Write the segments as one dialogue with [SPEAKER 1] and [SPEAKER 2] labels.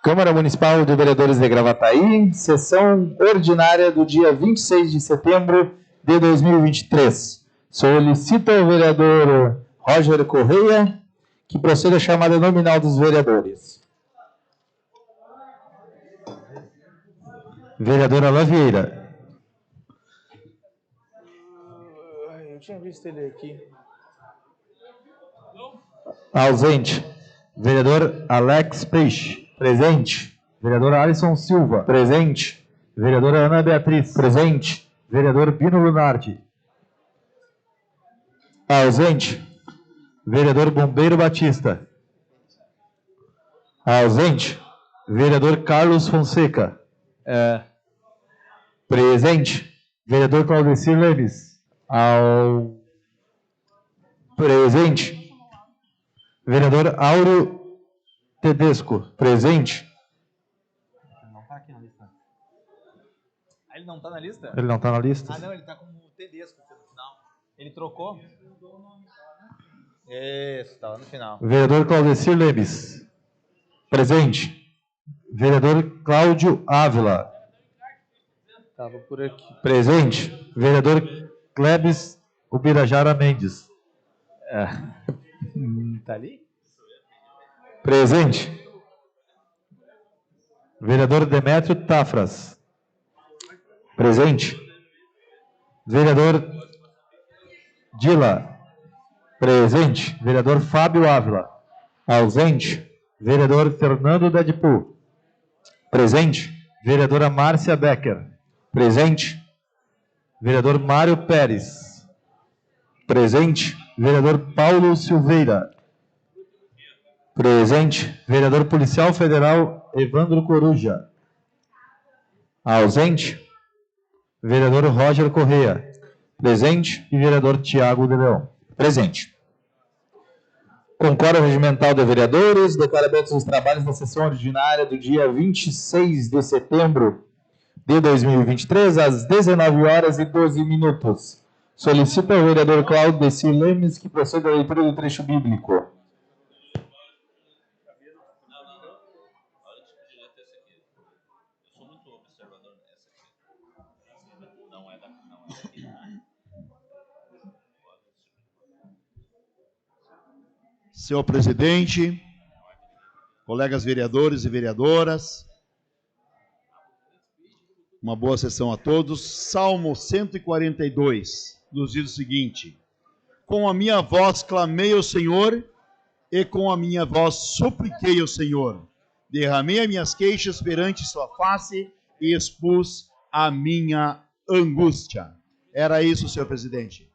[SPEAKER 1] Câmara Municipal de Vereadores de Gravataí, sessão ordinária do dia 26 de setembro de 2023. Solicita o vereador Roger Correia que proceda a chamada nominal dos vereadores. Vereadora Alain Vieira. Eu tinha visto ele aqui. Ausente. Vereador Alex Peixe. Presente. Vereadora Alisson Silva. Presente. Vereadora Ana Beatriz. Presente. Vereador Pino Lunardi. Ausente. Vereador Bombeiro Batista. Ausente. Vereador Carlos Fonseca. Presente. Vereador Claudecir Lemes. Presente. Vereador Áureo Tedesco, presente.
[SPEAKER 2] Ele não está aqui na lista. Ele não está na lista?
[SPEAKER 1] Ele não está na lista?
[SPEAKER 2] Ah, não, ele está como Tedesco no final. Ele trocou? Isso, está lá no final.
[SPEAKER 1] Vereador Claudecir Lemes, presente. Vereador Cláudio Ávila. Estava por aqui. Presente. Vereador Clebes Ubirajara Mendes.
[SPEAKER 2] Está ali?
[SPEAKER 1] Presente. Vereador Demétrio Tafras. Presente. Vereador Dila. Presente. Vereador Fábio Ávila. Ausente. Vereador Fernando Deadpool. Presente. Vereadora Márcia Becker. Presente. Vereador Mário Pérez. Presente. Vereador Paulo Silveira. Presente. Vereador Policial Federal Evandro Coruja. Ausente. Vereador Roger Correia. Presente. E vereador Tiago de Leão. Presente. Concorda regimental de vereadores. Declara abertos os trabalhos da sessão ordinária do dia 26 de setembro de 2023, às 19h12. Solicita o vereador Claudecir Lemes que proceda à leitura do trecho bíblico.
[SPEAKER 3] Senhor presidente, colegas vereadores e vereadoras, uma boa sessão a todos. Salmo 142 nos diz o seguinte: com a minha voz clamei ao Senhor e com a minha voz supliquei ao Senhor. Derramei as minhas queixas perante sua face e expus a minha angústia. Era isso, senhor presidente.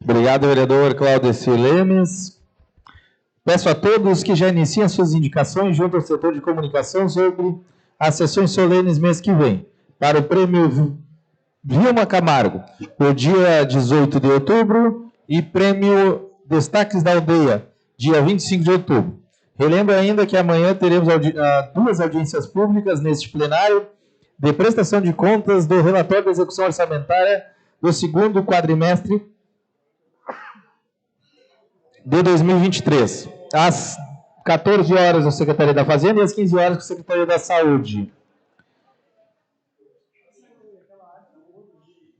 [SPEAKER 1] Obrigado, vereador Claudecir Lemes. Peço a todos que já iniciem suas indicações junto ao setor de comunicação sobre as sessões solenes mês que vem. Para o prêmio Vilma Camargo, o dia 18 de outubro, e prêmio Destaques da Aldeia, dia 25 de outubro. Relembro ainda que amanhã teremos duas audiências públicas neste plenário de prestação de contas do relatório da execução orçamentária do segundo quadrimestre de 2023, às 14 horas, a Secretaria da Fazenda, e às 15 horas, a Secretaria da Saúde.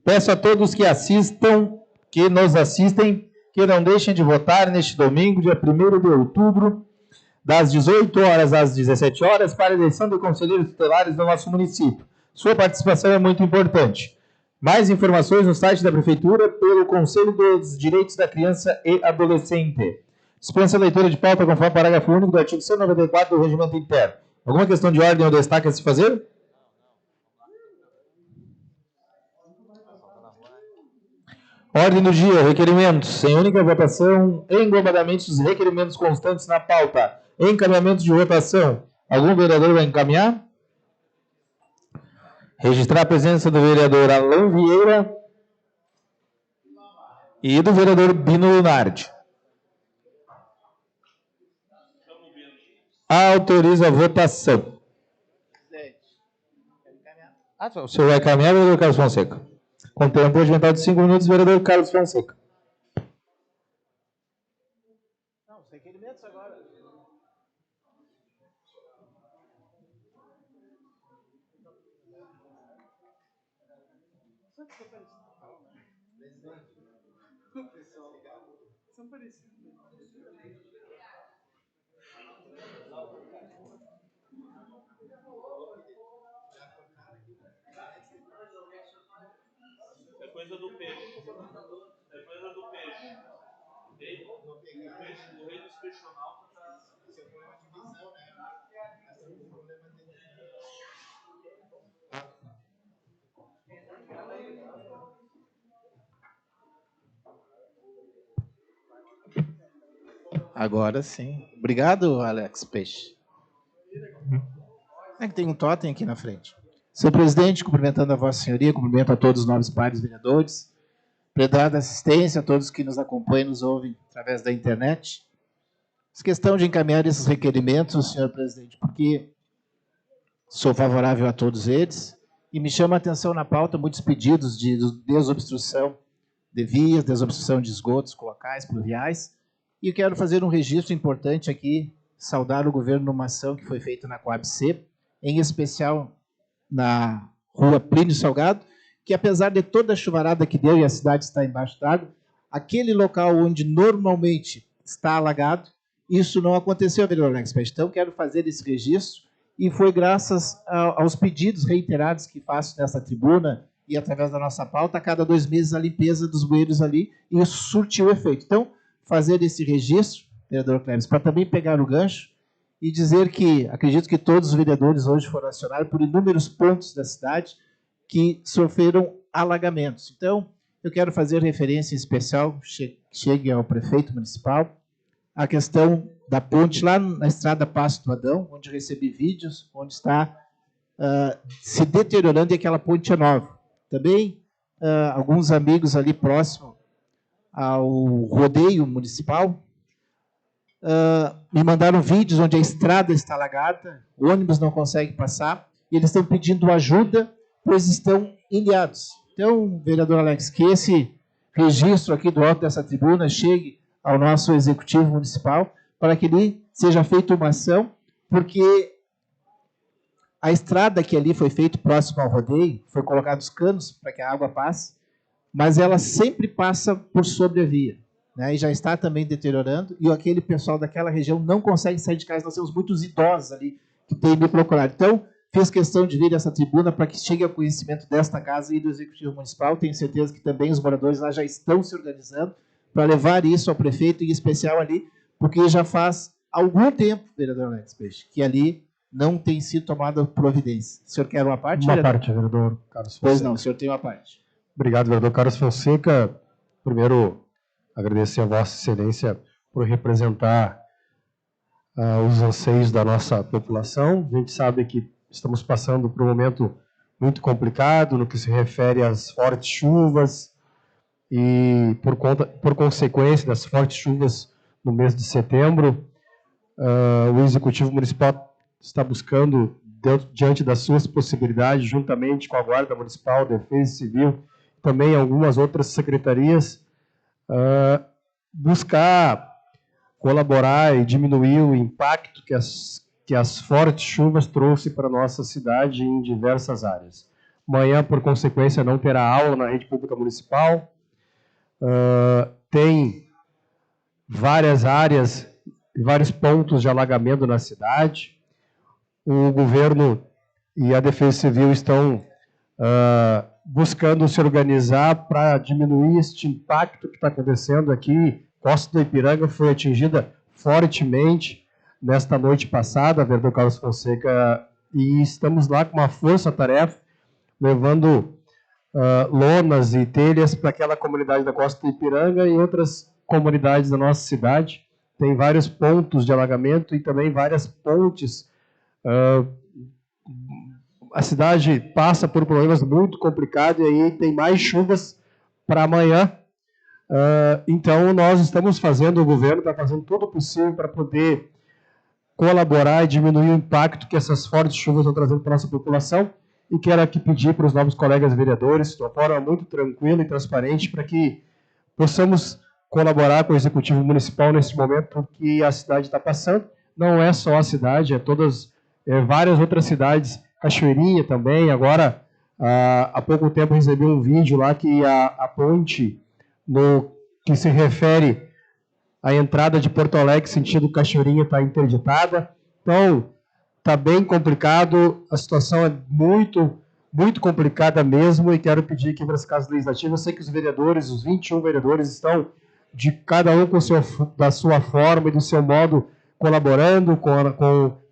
[SPEAKER 1] Peço a todos que assistam, que nos assistem, que não deixem de votar neste domingo, dia 1º de outubro, das 18 horas às 17 horas, para a eleição de conselheiros tutelares do nosso município. Sua participação é muito importante. Mais informações no site da Prefeitura pelo Conselho dos Direitos da Criança e Adolescente. Dispensa a leitura de pauta conforme o parágrafo único do artigo 194 do Regimento Interno. Alguma questão de ordem ou destaque a se fazer? Ordem do dia, requerimentos. Em única votação, englobadamente os requerimentos constantes na pauta. Encaminhamento de votação. Algum vereador vai encaminhar? Registrar a presença do vereador Alain Vieira e do vereador Bino Lunardi. Autoriza a votação. O senhor vai encaminhar, vereador Carlos Fonseca? Com tempo regimental de 5 minutos, vereador Carlos Fonseca.
[SPEAKER 4] É coisa do peixe. É coisa do peixe. O rei do inspecional tá. Esse é o problema de visão, né? Esse é o problema de.
[SPEAKER 1] Agora sim. Obrigado, Alex Peixe. É que tem um totem aqui na frente. Senhor presidente, cumprimentando a Vossa Senhoria, cumprimento a todos os nobres pares vereadores, prestada assistência a todos que nos acompanham e nos ouvem através da internet. Essa questão de encaminhar esses requerimentos, senhor presidente, porque sou favorável a todos eles e me chama a atenção na pauta muitos pedidos de desobstrução de vias, desobstrução de esgotos locais, pluviais, e eu quero fazer um registro importante aqui, saudar o governo numa ação que foi feita na Coab-C, em especial na rua Plínio Salgado, que apesar de toda a chuvarada que deu e a cidade está embaixo d'água, aquele local onde normalmente está alagado, isso não aconteceu, vereador Alex Peixe. Então, quero fazer esse registro, e foi graças aos pedidos reiterados que faço nessa tribuna e através da nossa pauta, a cada 2 meses a limpeza dos bueiros ali, e isso surtiu efeito. Então, fazer esse registro, vereador Cleves, para também pegar o gancho e dizer que acredito que todos os vereadores hoje foram acionados por inúmeros pontos da cidade que sofreram alagamentos. Então, eu quero fazer referência especial, chegue ao prefeito municipal, a questão da ponte lá na estrada Passo do Adão, onde recebi vídeos, onde está se deteriorando e aquela ponte é nova. Também alguns amigos ali próximo ao rodeio municipal me mandaram vídeos onde a estrada está alagada, o ônibus não consegue passar, e eles estão pedindo ajuda, pois estão ilhados. Então, vereador Alex, que esse registro aqui do alto dessa tribuna chegue ao nosso executivo municipal, para que ali seja feita uma ação, porque a estrada que ali foi feita próximo ao rodeio, foi colocados canos para que a água passe, mas ela sempre passa por sobre a via, né? E já está também deteriorando, e aquele pessoal daquela região não consegue sair de casa. Nós temos muitos idosos ali que têm me procurado. Então, fiz questão de vir a essa tribuna para que chegue ao conhecimento desta casa e do Executivo Municipal. Tenho certeza que também os moradores lá já estão se organizando para levar isso ao prefeito, em especial ali, porque já faz algum tempo, vereador Alex Peixe, que ali não tem sido tomada providência. O senhor quer uma parte?
[SPEAKER 5] Uma parte, vereador Carlos Fonseca.
[SPEAKER 1] Pois não, o senhor tem uma parte.
[SPEAKER 5] Obrigado, vereador Carlos Fonseca. Primeiro, agradecer a Vossa Excelência por representar os anseios da nossa população. A gente sabe que estamos passando por um momento muito complicado no que se refere às fortes chuvas e, por consequência das fortes chuvas no mês de setembro, o Executivo Municipal está buscando, diante das suas possibilidades, juntamente com a Guarda Municipal, Defesa Civil, também algumas outras secretarias, buscar colaborar e diminuir o impacto que as fortes chuvas trouxe para a nossa cidade em diversas áreas. Amanhã, por consequência, não terá aula na rede pública municipal. Tem várias áreas e vários pontos de alagamento na cidade. O governo e a Defesa Civil estão buscando se organizar para diminuir este impacto que está acontecendo aqui. Costa do Ipiranga foi atingida fortemente nesta noite passada, vereador Carlos Fonseca, e estamos lá com uma força-tarefa, levando lonas e telhas para aquela comunidade da Costa do Ipiranga e outras comunidades da nossa cidade. Tem vários pontos de alagamento e também várias pontes. A cidade passa por problemas muito complicados e aí tem mais chuvas para amanhã. Então, nós estamos fazendo, o governo está fazendo tudo o possível para poder colaborar e diminuir o impacto que essas fortes chuvas estão trazendo para a nossa população. E quero aqui pedir para os novos colegas vereadores, de uma forma muito tranquila e transparente, para que possamos colaborar com o Executivo Municipal nesse momento que a cidade está passando. Não é só a cidade, várias outras cidades, Cachoeirinha também, agora Há pouco tempo recebi um vídeo lá que a ponte no que se refere à entrada de Porto Alegre sentido Cachoeirinha está interditada. Então, está bem complicado, a situação é muito, muito complicada mesmo, e quero pedir aqui para as casas legislativas, eu sei que os vereadores, os 21 vereadores, estão de cada um da sua forma e do seu modo colaborando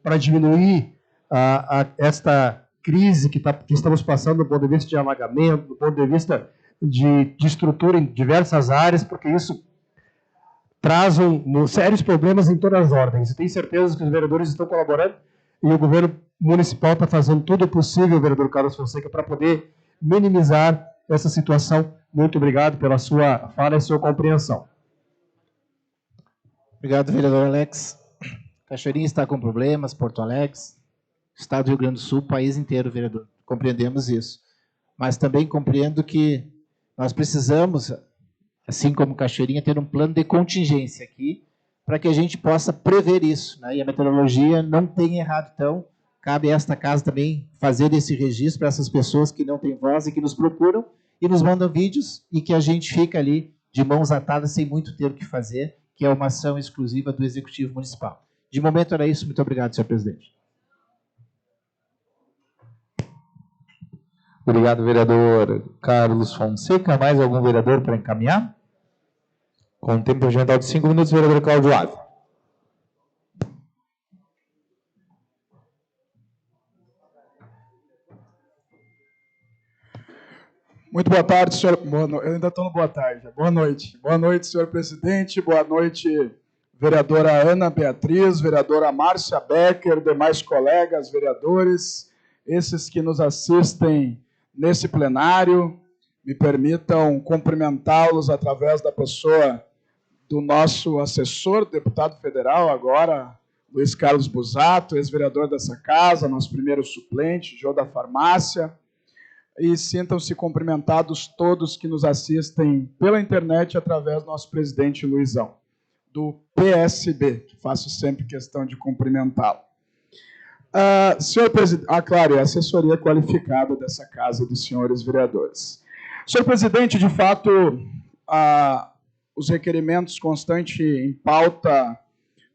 [SPEAKER 5] para diminuir esta crise que estamos passando do ponto de vista de alagamento, do ponto de vista de estrutura em diversas áreas, porque isso traz sérios problemas em todas as ordens. Eu tenho certeza que os vereadores estão colaborando e o governo municipal está fazendo tudo o possível, vereador Carlos Fonseca, para poder minimizar essa situação. Muito obrigado pela sua fala e sua compreensão.
[SPEAKER 1] Obrigado, vereador Alex. Cachoeirinha está com problemas, Porto Alegre, Estado do Rio Grande do Sul, país inteiro, vereador. Compreendemos isso. Mas também compreendo que nós precisamos, assim como Cachoeirinha, ter um plano de contingência aqui, para que a gente possa prever isso, né? E a meteorologia não tem errado. Então, cabe a esta casa também fazer esse registro para essas pessoas que não têm voz e que nos procuram e nos mandam vídeos, e que a gente fica ali de mãos atadas sem muito ter o que fazer, que é uma ação exclusiva do Executivo Municipal. De momento era isso. Muito obrigado, senhor presidente. Obrigado, vereador Carlos Fonseca. Mais algum vereador para encaminhar? Com tempo regimental de 5 minutos, vereador Cláudio Ávila.
[SPEAKER 6] Muito boa tarde, senhor. Eu ainda estou no boa tarde. Boa noite. Boa noite, senhor presidente. Boa noite, vereadora Ana Beatriz, vereadora Márcia Becker, demais colegas vereadores, esses que nos assistem nesse plenário. Me permitam cumprimentá-los através da pessoa do nosso assessor, deputado federal agora, Luiz Carlos Busato, ex-vereador dessa casa, nosso primeiro suplente, Jô da Farmácia. E sintam-se cumprimentados todos que nos assistem pela internet através do nosso presidente Luizão, do PSB, que faço sempre questão de cumprimentá-lo. Senhor presidente, claro, é a assessoria qualificada dessa casa dos senhores vereadores. Senhor presidente, de fato, os requerimentos constantes em pauta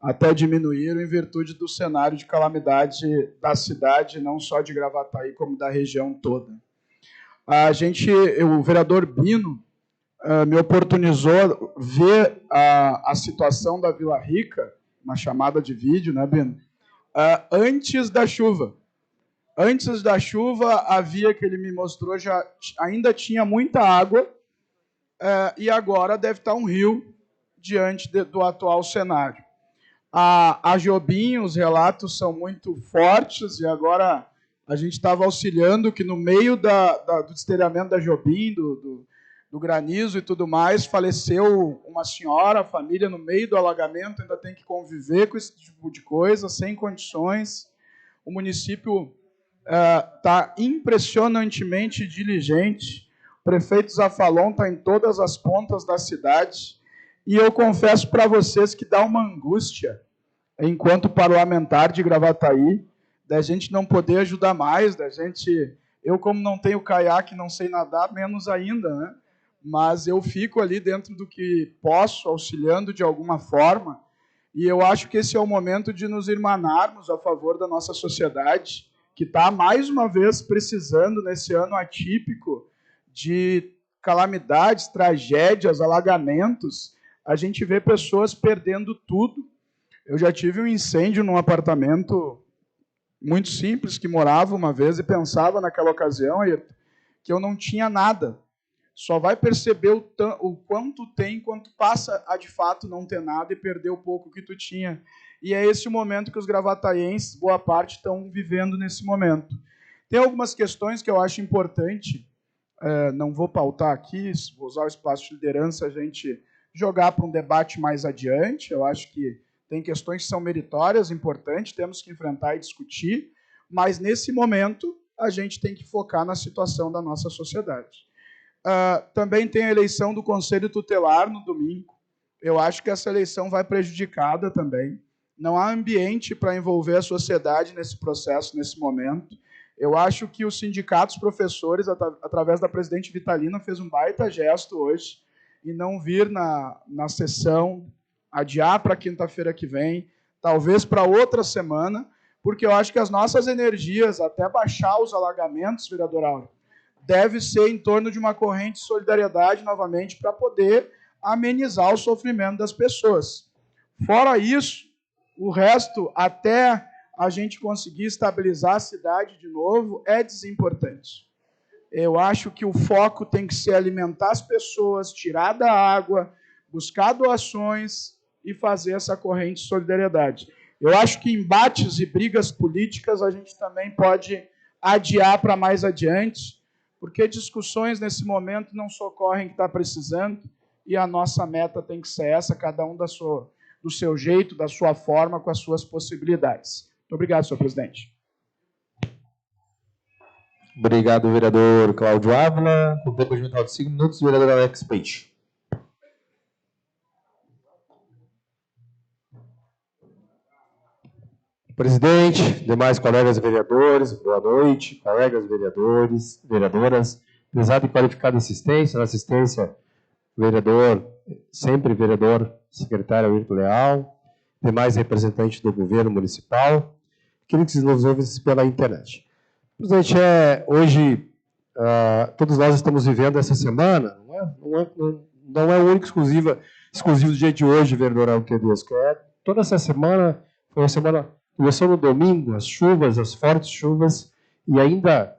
[SPEAKER 6] até diminuíram em virtude do cenário de calamidade da cidade, não só de Gravataí, como da região toda. O vereador Bino me oportunizou ver a situação da Vila Rica, uma chamada de vídeo, né, Bino? Antes da chuva. Antes da chuva, a via que ele me mostrou ainda tinha muita água, e agora deve estar um rio diante do atual cenário. A Jobim, os relatos são muito fortes, e agora a gente estava auxiliando que no meio do destelhamento da Jobim, do granizo e tudo mais, faleceu uma senhora, a família no meio do alagamento, ainda tem que conviver com esse tipo de coisa, sem condições. O município está impressionantemente diligente. O prefeito Zafalon está em todas as pontas da cidade. E eu confesso para vocês que dá uma angústia, enquanto parlamentar de Gravataí, da gente não poder ajudar mais, eu, como não tenho caiaque, não sei nadar, menos ainda, né? Mas eu fico ali dentro do que posso, auxiliando de alguma forma, e eu acho que esse é o momento de nos irmanarmos a favor da nossa sociedade, que está, mais uma vez, precisando, nesse ano atípico, de calamidades, tragédias, alagamentos. A gente vê pessoas perdendo tudo. Eu já tive um incêndio num apartamento muito simples, que morava uma vez e pensava naquela ocasião, Ayrton, que eu não tinha nada. Só vai perceber o quanto tem quando passa a, de fato, não ter nada e perder o pouco que tu tinha. E é esse o momento que os gravataienses, boa parte, estão vivendo nesse momento. Tem algumas questões que eu acho importante, não vou pautar aqui, vou usar o espaço de liderança, a gente jogar para um debate mais adiante. Eu acho que tem questões que são meritórias, importantes, temos que enfrentar e discutir, mas, nesse momento, a gente tem que focar na situação da nossa sociedade. Também tem a eleição do Conselho Tutelar no domingo. Eu acho que essa eleição vai prejudicada também. Não há ambiente para envolver a sociedade nesse processo, nesse momento. Eu acho que os sindicatos professores, através da presidente Vitalina, fez um baita gesto hoje e não vir na sessão, adiar para quinta-feira que vem, talvez para outra semana, porque eu acho que as nossas energias, até baixar os alagamentos, vereador Áureo, deve ser em torno de uma corrente de solidariedade, novamente, para poder amenizar o sofrimento das pessoas. Fora isso, o resto, até a gente conseguir estabilizar a cidade de novo, é desimportante. Eu acho que o foco tem que ser alimentar as pessoas, tirar da água, buscar doações e fazer essa corrente de solidariedade. Eu acho que embates e brigas políticas a gente também pode adiar para mais adiante, porque discussões nesse momento não socorrem o que está precisando, e a nossa meta tem que ser essa, cada um do seu jeito, da sua forma, com as suas possibilidades. Muito obrigado, senhor presidente.
[SPEAKER 1] Obrigado, vereador Cláudio Ávila. Com tempo de mental de 5 minutos, vereador Alex Peixe.
[SPEAKER 5] Presidente, demais colegas vereadores, boa noite, colegas vereadores, vereadoras, prezado e qualificada assistência, vereador, sempre vereador, secretário Ayrton Leal, demais representantes do governo municipal, aqueles que nos ouvem pela internet. Presidente, hoje, todos nós estamos vivendo essa semana, não é o único exclusivo do dia de hoje, vereador Alquedesco, toda essa semana, foi uma semana, começou no domingo, as fortes chuvas, e ainda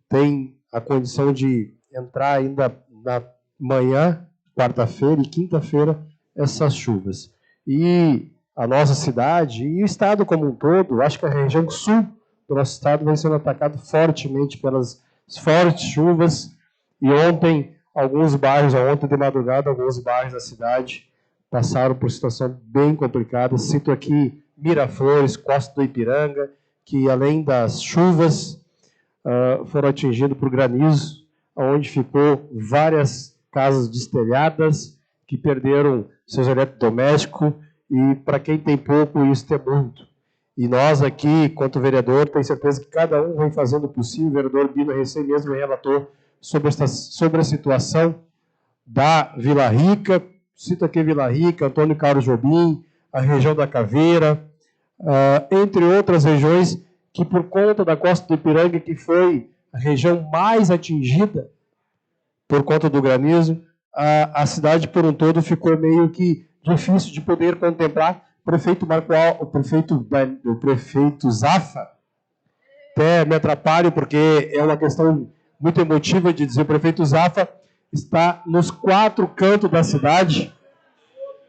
[SPEAKER 5] tem a condição de entrar ainda na manhã, quarta-feira e quinta-feira, essas chuvas. E a nossa cidade e o estado como um todo, acho que a região sul do nosso estado vai sendo atacado fortemente pelas fortes chuvas. E ontem de madrugada, alguns bairros da cidade passaram por situação bem complicada. Cito aqui Miraflores, Costa do Ipiranga, que além das chuvas, foram atingidos por granizo, onde ficou várias casas destelhadas, que perderam seus eletrodomésticos, e para quem tem pouco, isso é muito. E nós aqui, quanto vereador, tenho certeza que cada um vem fazendo o possível. O vereador Bino recém mesmo relatou sobre a situação da Vila Rica, cito aqui Vila Rica, Antônio Carlos Jobim, a região da Caveira, entre outras regiões que, por conta da Costa do Ipiranga, que foi a região mais atingida por conta do granizo, a cidade por um todo ficou meio que difícil de poder contemplar. O prefeito Zafa, até me atrapalho porque é uma questão muito emotiva de dizer, o prefeito Zafa está nos 4 cantos da cidade,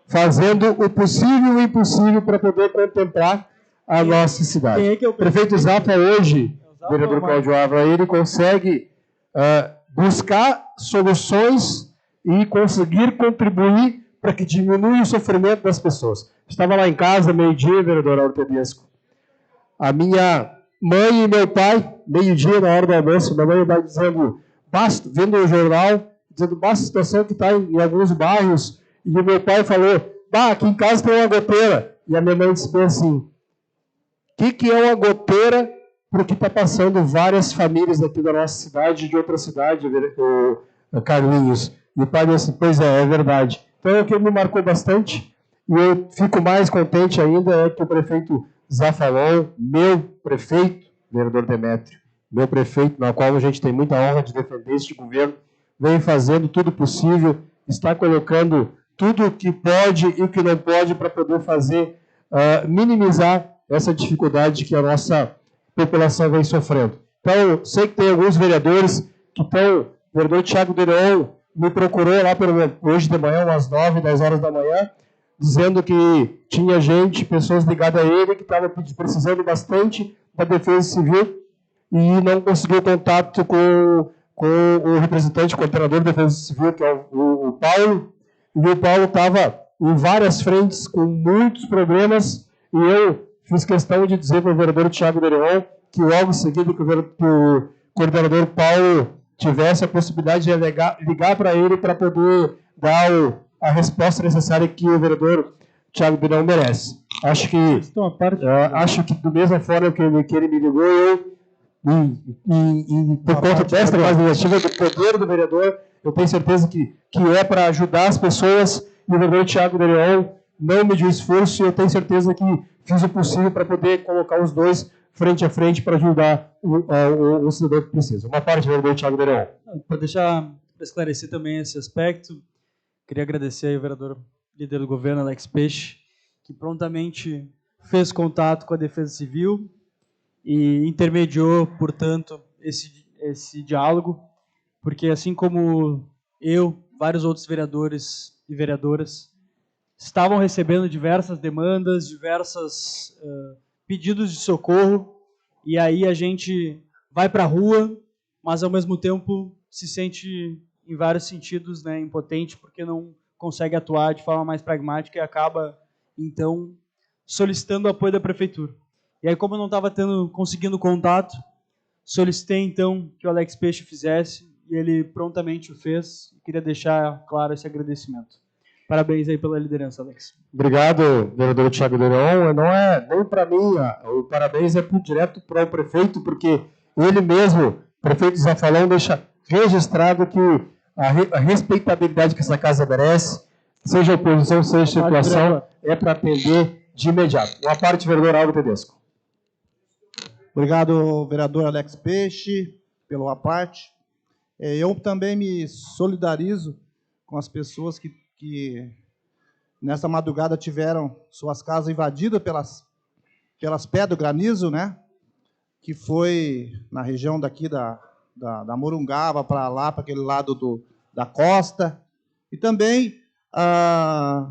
[SPEAKER 5] fazendo o possível e o impossível para poder contemplar a nossa cidade. O prefeito Zafa hoje, o vereador Cláudio Ávila, ele consegue buscar soluções e conseguir contribuir para que diminua o sofrimento das pessoas. Estava lá em casa, meio-dia, vereador Alquedesco. A minha mãe e meu pai, meio-dia, na hora do almoço, minha mãe vai dizendo, vendo o jornal, dizendo, basta a situação que está em alguns bairros, e o meu pai falou, aqui em casa tem uma goteira. E a minha mãe disse assim, o que é uma goteira para o que está passando várias famílias aqui da nossa cidade e de outra cidade, o Carlinhos? E o pai disse, pois é verdade. Então, o que me marcou bastante, e eu fico mais contente ainda, é que o prefeito Zafalon, meu prefeito, vereador Demétrio, meu prefeito, na qual a gente tem muita honra de defender este governo, vem fazendo tudo possível, está colocando tudo o que pode e o que não pode para poder fazer, minimizar essa dificuldade que a nossa população vem sofrendo. Então, eu sei que tem alguns vereadores que estão, o vereador Thiago Dereon me procurou lá hoje de manhã, umas 9, 10 horas da manhã, dizendo que tinha pessoas ligadas a ele, que estavam precisando bastante da Defesa Civil e não conseguiu contato com o representante, o coordenador da Defesa Civil, que é o Paulo, e o Paulo estava em várias frentes com muitos problemas, e eu fiz questão de dizer para o vereador Thiago Dereon que logo em seguida que o coordenador Paulo tivesse a possibilidade de ligar para ele para poder dar a resposta necessária que o vereador Thiago Dereon merece. Acho que da mesma forma que ele me ligou, eu por conta desta base negativa do poder do vereador, eu tenho certeza que é para ajudar as pessoas, e o vereador Thiago Dereon não mediu esforço, e eu tenho certeza que fiz o possível para poder colocar os dois frente a frente para ajudar o cidadão que precisa. Uma parte do vereador Thiago Dereon.
[SPEAKER 7] Para esclarecer também esse aspecto, queria agradecer ao vereador líder do governo, Alex Peixe, que prontamente fez contato com a Defesa Civil e intermediou, portanto, esse diálogo, porque assim como eu, vários outros vereadores e vereadoras estavam recebendo diversas demandas, diversos pedidos de socorro, e aí a gente vai para a rua, mas ao mesmo tempo se sente, em vários sentidos, né, impotente, porque não consegue atuar de forma mais pragmática e acaba, então, solicitando o apoio da prefeitura. E aí, como eu não estava conseguindo contato, solicitei, então, que o Alex Peixe fizesse, e ele prontamente o fez. Queria deixar claro esse agradecimento. Parabéns aí pela liderança, Alex.
[SPEAKER 5] Obrigado, vereador Thiago Dereon. Não é nem para mim, o parabéns é direto para o prefeito, porque ele mesmo, o prefeito Zafalão, deixa registrado que a respeitabilidade que essa casa merece, seja oposição, seja situação, é para atender de imediato. Uma parte, vereador Aldo Tedesco.
[SPEAKER 8] Obrigado, vereador Alex Peixe, pela parte. Eu também me solidarizo com as pessoas que nessa madrugada tiveram suas casas invadidas pelas pedras do granizo, né? Que foi na região daqui da Morungava para lá, para aquele lado da costa. E também a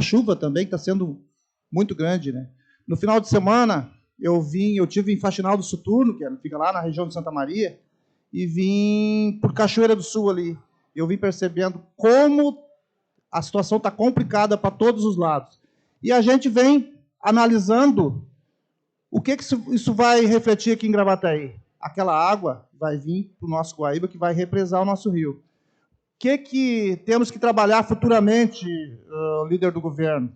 [SPEAKER 8] chuva também, que está sendo muito grande, né? No final de semana, eu tive em Faxinal do Soturno, que fica lá na região de Santa Maria, e vim por Cachoeira do Sul ali. Eu vim percebendo como a situação está complicada para todos os lados. E a gente vem analisando o que isso vai refletir aqui em Gravataí. Aquela água vai vir para o nosso Guaíba, que vai represar o nosso rio. O que temos que trabalhar futuramente, líder do governo?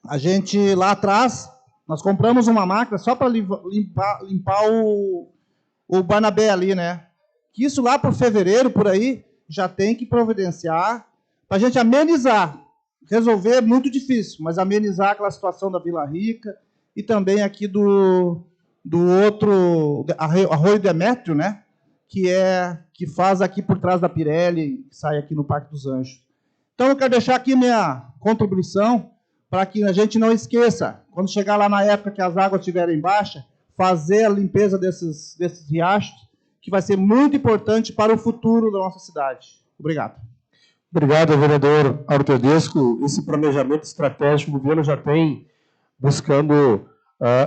[SPEAKER 8] A gente, lá atrás, nós compramos uma máquina só para limpar o Barnabé ali, né? Que isso lá por fevereiro, por aí, já tem que providenciar para a gente amenizar. Resolver é muito difícil, mas amenizar aquela situação da Vila Rica e também aqui do outro, Arroio Demétrio, né? Que faz aqui por trás da Pirelli, que sai aqui no Parque dos Anjos. Então, eu quero deixar aqui minha contribuição para que a gente não esqueça, quando chegar lá na época que as águas estiverem baixas, fazer a limpeza desses riachos, que vai ser muito importante para o futuro da nossa cidade. Obrigado.
[SPEAKER 5] Obrigado, vereador Aldo Tedesco. Esse planejamento estratégico, o governo já tem buscando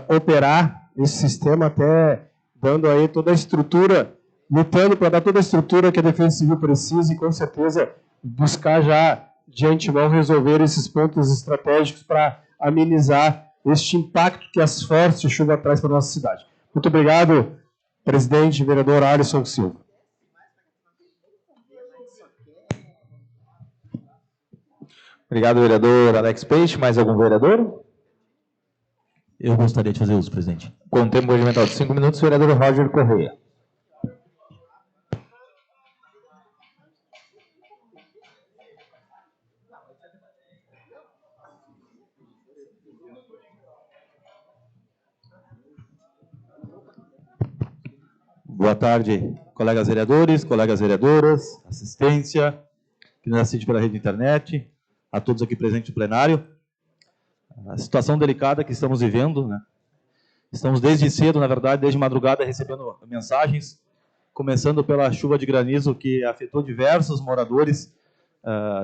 [SPEAKER 5] operar esse sistema, até dando aí toda a estrutura, lutando para dar toda a estrutura que a Defesa Civil precisa e, com certeza, buscar já, de antemão, resolver esses pontos estratégicos para amenizar este impacto que as fortes de chuva traz para a nossa cidade. Muito obrigado, presidente, vereador Alisson Silva.
[SPEAKER 1] Obrigado, vereador Alex Peixe. Mais algum vereador? Eu gostaria de fazer uso, presidente. Com tempo regimental de 5 minutos, vereador Roger Correia. Boa tarde, colegas vereadores, colegas vereadoras, assistência, que nos assiste pela rede internet, a todos aqui presentes no plenário. A situação delicada que estamos vivendo, né? Estamos desde cedo, na verdade, desde madrugada, recebendo mensagens, começando pela chuva de granizo que afetou diversos moradores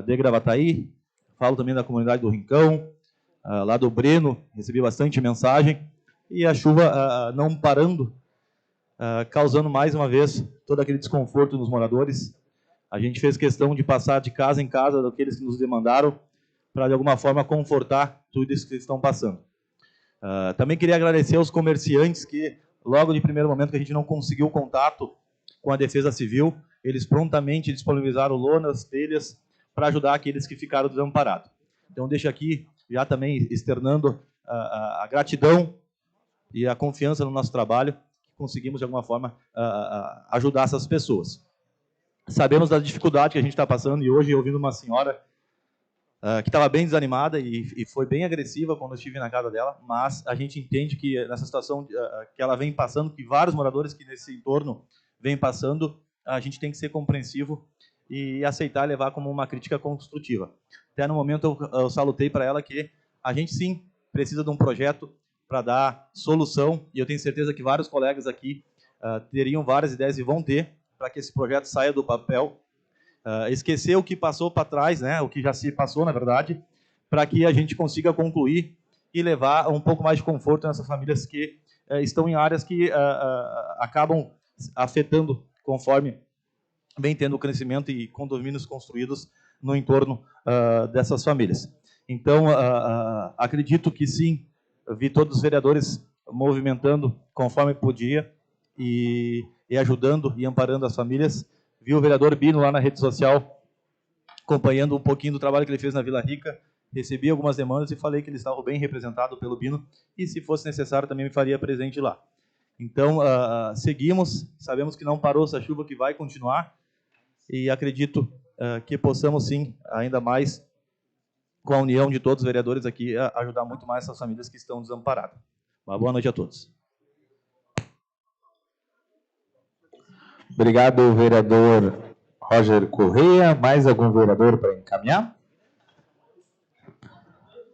[SPEAKER 1] de Gravataí. Falo também da comunidade do Rincão, lá do Breno, recebi bastante mensagem, e a chuva não parando, causando mais uma vez todo aquele desconforto nos moradores. A gente fez questão de passar de casa em casa daqueles que nos demandaram para, de alguma forma, confortar tudo isso que eles estão passando. Também queria agradecer aos comerciantes que, logo de primeiro momento que a gente não conseguiu contato com a Defesa Civil, eles prontamente disponibilizaram lonas, telhas, para ajudar aqueles que ficaram desamparados. Então, deixo aqui, já também externando a gratidão e a confiança no nosso trabalho,
[SPEAKER 9] conseguimos, de alguma forma, ajudar essas pessoas. Sabemos da dificuldade que a gente está passando, e hoje, ouvindo uma senhora que estava bem desanimada e foi bem agressiva quando eu estive na casa dela, mas a gente entende que nessa situação que ela vem passando, que vários moradores que nesse entorno vêm passando, a gente tem que ser compreensivo e aceitar e levar como uma crítica construtiva. Até no momento eu salutei para ela que a gente sim precisa de um projeto para dar solução, e eu tenho certeza que vários colegas aqui teriam várias ideias e vão ter, para que esse projeto saia do papel, esquecer o que passou para trás, né, o que já se passou, na verdade, para que a gente consiga concluir e levar um pouco mais de conforto nessas famílias que estão em áreas que acabam afetando conforme vem tendo crescimento e condomínios construídos no entorno dessas famílias. Então, acredito que sim, vi todos os vereadores movimentando conforme podia e ajudando e amparando as famílias. Vi o vereador Bino lá na rede social acompanhando um pouquinho do trabalho que ele fez na Vila Rica. Recebi algumas demandas e falei que ele estava bem representado pelo Bino e, se fosse necessário, também me faria presente lá. Então, seguimos, sabemos que não parou essa chuva, que vai continuar, e acredito que possamos, sim, ainda mais, com a união de todos os vereadores aqui, ajudar muito mais essas famílias que estão desamparadas. Uma boa noite a todos.
[SPEAKER 1] Obrigado, vereador Roger Correia. Mais algum vereador para encaminhar?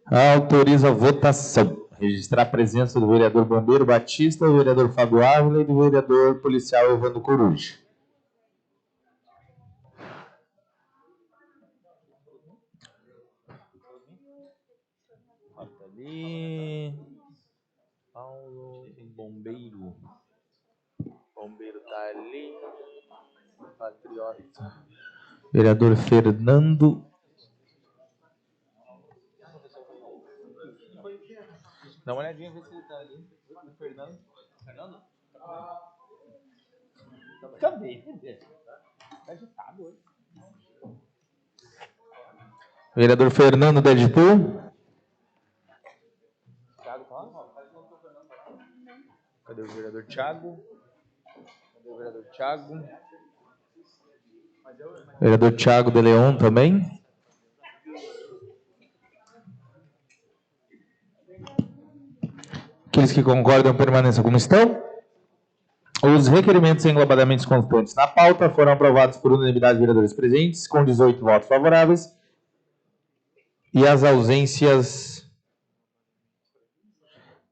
[SPEAKER 1] Autoriza a votação. Registrar a presença do vereador Bombeiro Batista, do vereador Fábio Ávila e do vereador policial Evandro Coruja.
[SPEAKER 2] Ali. Paulo, bombeiro. Bombeiro tá ali. Patriota.
[SPEAKER 1] Vereador Fernando.
[SPEAKER 2] Dá uma olhadinha, ver se ele tá ali. O Fernando. Fernando? Cadê? Tá agitado hoje.
[SPEAKER 1] Vereador Fernando Deadpool.
[SPEAKER 2] Thiago tá lá? Cadê o vereador Thiago? Cadê o vereador Thiago?
[SPEAKER 1] Vereador Thiago de Leon também. Aqueles que concordam permaneçam como estão. Os requerimentos englobadamente constantes na pauta foram aprovados por unanimidade de vereadores presentes, com 18 votos favoráveis. E as ausências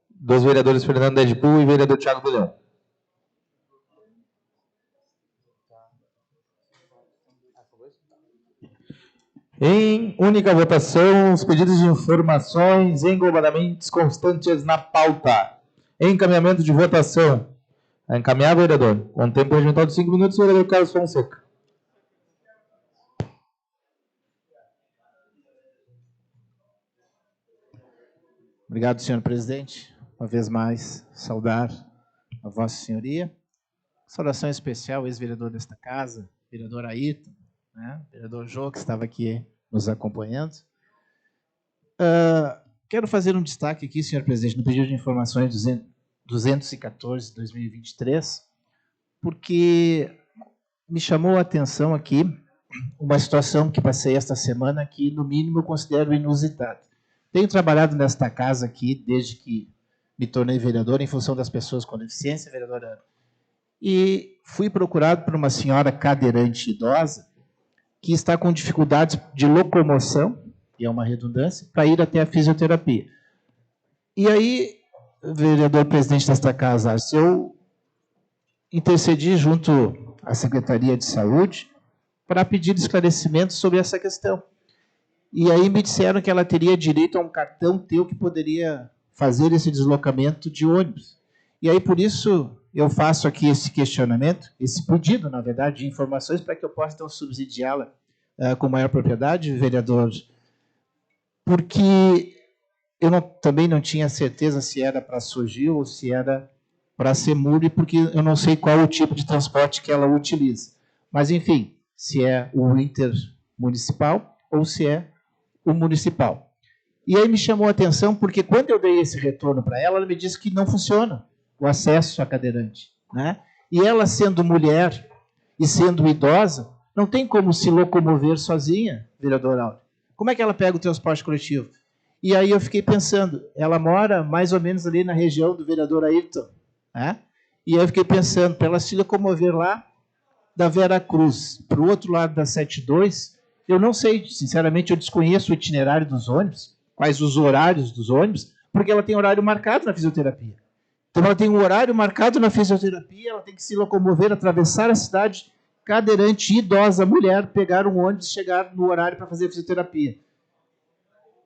[SPEAKER 1] dos vereadores Fernando Deadpool e vereador Thiago de Leon. Em única votação, os pedidos de informações englobadamente constantes na pauta. Encaminhamento de votação. A encaminhar, vereador. Com tempo regimental de 5 minutos, vereador Carlos Fonseca.
[SPEAKER 10] Obrigado, senhor presidente. Uma vez mais, saudar a vossa senhoria. Saudação especial, ex-vereador desta casa, vereador Ayrton, né? Vereador Jô, que estava aqui nos acompanhando. Quero fazer um destaque aqui, senhor presidente, no pedido de informações 214/2023, porque me chamou a atenção aqui uma situação que passei esta semana que, no mínimo, eu considero inusitada. Tenho trabalhado nesta casa aqui desde que me tornei vereador, em função das pessoas com deficiência, vereadora, e fui procurado por uma senhora cadeirante idosa que está com dificuldades de locomoção, e é uma redundância, para ir até a fisioterapia. E aí, vereador presidente desta casa, eu intercedi junto à Secretaria de Saúde para pedir esclarecimentos sobre essa questão. E aí me disseram que ela teria direito a um cartão teu que poderia fazer esse deslocamento de ônibus. E aí, por isso, eu faço aqui esse questionamento, esse pedido, na verdade, de informações para que eu possa, então, subsidiá-la com maior propriedade, vereador, porque eu também não tinha certeza se era para a Sogil ou se era para a Semuri, porque eu não sei qual o tipo de transporte que ela utiliza. Mas, enfim, se é o intermunicipal ou se é o municipal. E aí me chamou a atenção, porque quando eu dei esse retorno para ela, ela me disse que não funciona o acesso à cadeirante. né? E ela, sendo mulher e sendo idosa, não tem como se locomover sozinha, vereador Áureo. Como é que ela pega o transporte coletivo? E aí eu fiquei pensando, ela mora mais ou menos ali na região do vereador Ayrton, né? E aí eu fiquei pensando, para ela se locomover lá da Vera Cruz para o outro lado da 72, eu não sei, sinceramente, eu desconheço o itinerário dos ônibus, quais os horários dos ônibus, porque ela tem horário marcado na fisioterapia. Então ela tem um horário marcado na fisioterapia, ela tem que se locomover, atravessar a cidade, cadeirante, idosa, mulher, pegar um ônibus e chegar no horário para fazer a fisioterapia.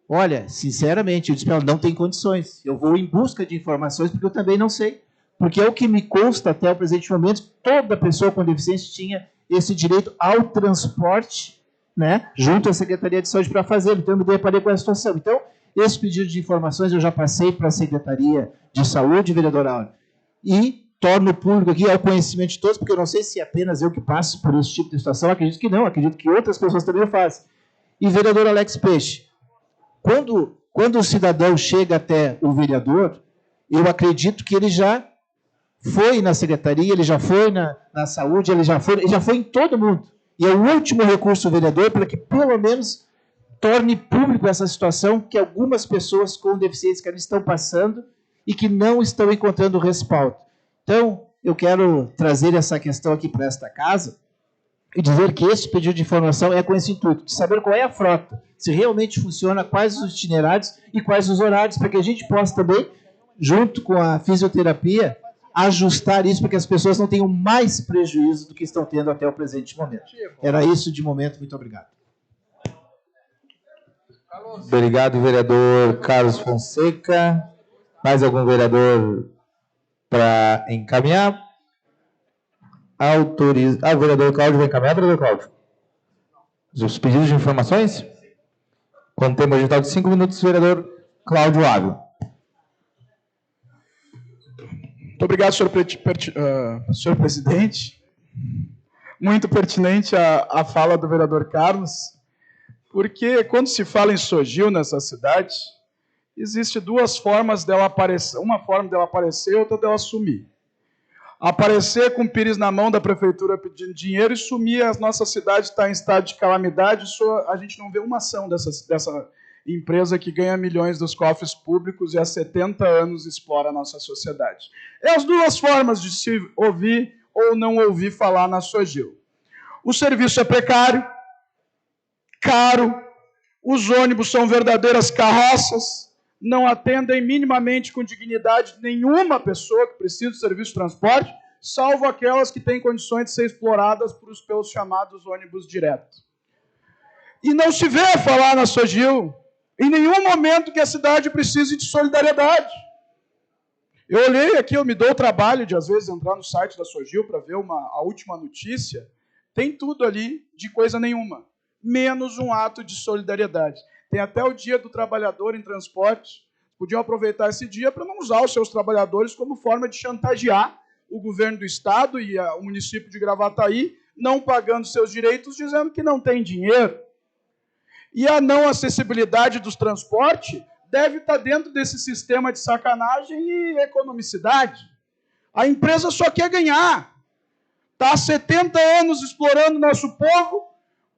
[SPEAKER 10] Olha, sinceramente, eu disse para ela, não tem condições. Eu vou em busca de informações, porque eu também não sei. Porque é o que me consta até o presente momento, toda pessoa com deficiência tinha esse direito ao transporte, né, junto à Secretaria de Saúde para fazê-lo. Então eu me deparei com essa situação. Então, esse pedido de informações eu já passei para a Secretaria de Saúde, vereador Áureo, e torno público aqui ao conhecimento de todos, porque eu não sei se é apenas eu que passo por esse tipo de situação, acredito que não, acredito que outras pessoas também o fazem. E vereador Alex Peixe, quando o cidadão chega até o vereador, eu acredito que ele já foi na secretaria, ele já foi na saúde, ele já foi em todo mundo. E é o último recurso do vereador para que, pelo menos, torne público essa situação que algumas pessoas com deficiência estão passando e que não estão encontrando respaldo. Então, eu quero trazer essa questão aqui para esta casa e dizer que esse pedido de informação é com esse intuito, de saber qual é a frota, se realmente funciona, quais os itinerários e quais os horários, para que a gente possa também, junto com a fisioterapia, ajustar isso para que as pessoas não tenham mais prejuízo do que estão tendo até o presente momento. Era isso de momento, muito obrigado.
[SPEAKER 1] Obrigado, vereador Carlos Fonseca. Mais algum vereador para encaminhar? O vereador Cláudio vai encaminhar, vereador Cláudio? Os pedidos de informações? Com tempo digital de 5 minutos, vereador Cláudio Ávila.
[SPEAKER 6] Muito obrigado, senhor presidente. Muito pertinente a fala do vereador Carlos, porque quando se fala em Sogil nessa cidade, existe duas formas dela aparecer. Uma forma dela aparecer e outra dela sumir. Aparecer com o pires na mão da prefeitura pedindo dinheiro e sumir, a nossa cidade está em estado de calamidade, a gente não vê uma ação dessa empresa que ganha milhões dos cofres públicos e há 70 anos explora a nossa sociedade. É as duas formas de se ouvir ou não ouvir falar na Sogil. O serviço é precário, caro, os ônibus são verdadeiras carroças, não atendem minimamente com dignidade nenhuma pessoa que precisa de serviço de transporte, salvo aquelas que têm condições de ser exploradas pelos chamados ônibus diretos. E não se vê falar na Sogil em nenhum momento que a cidade precise de solidariedade. Eu olhei aqui, eu me dou o trabalho de, às vezes, entrar no site da Sogil para ver a última notícia. Tem tudo ali de coisa nenhuma, menos um ato de solidariedade. Tem até o Dia do Trabalhador em Transporte. Podiam aproveitar esse dia para não usar os seus trabalhadores como forma de chantagear o governo do Estado e o município de Gravataí, não pagando seus direitos, dizendo que não tem dinheiro. E a não acessibilidade dos transportes deve estar dentro desse sistema de sacanagem e economicidade. A empresa só quer ganhar. Está há 70 anos explorando nosso povo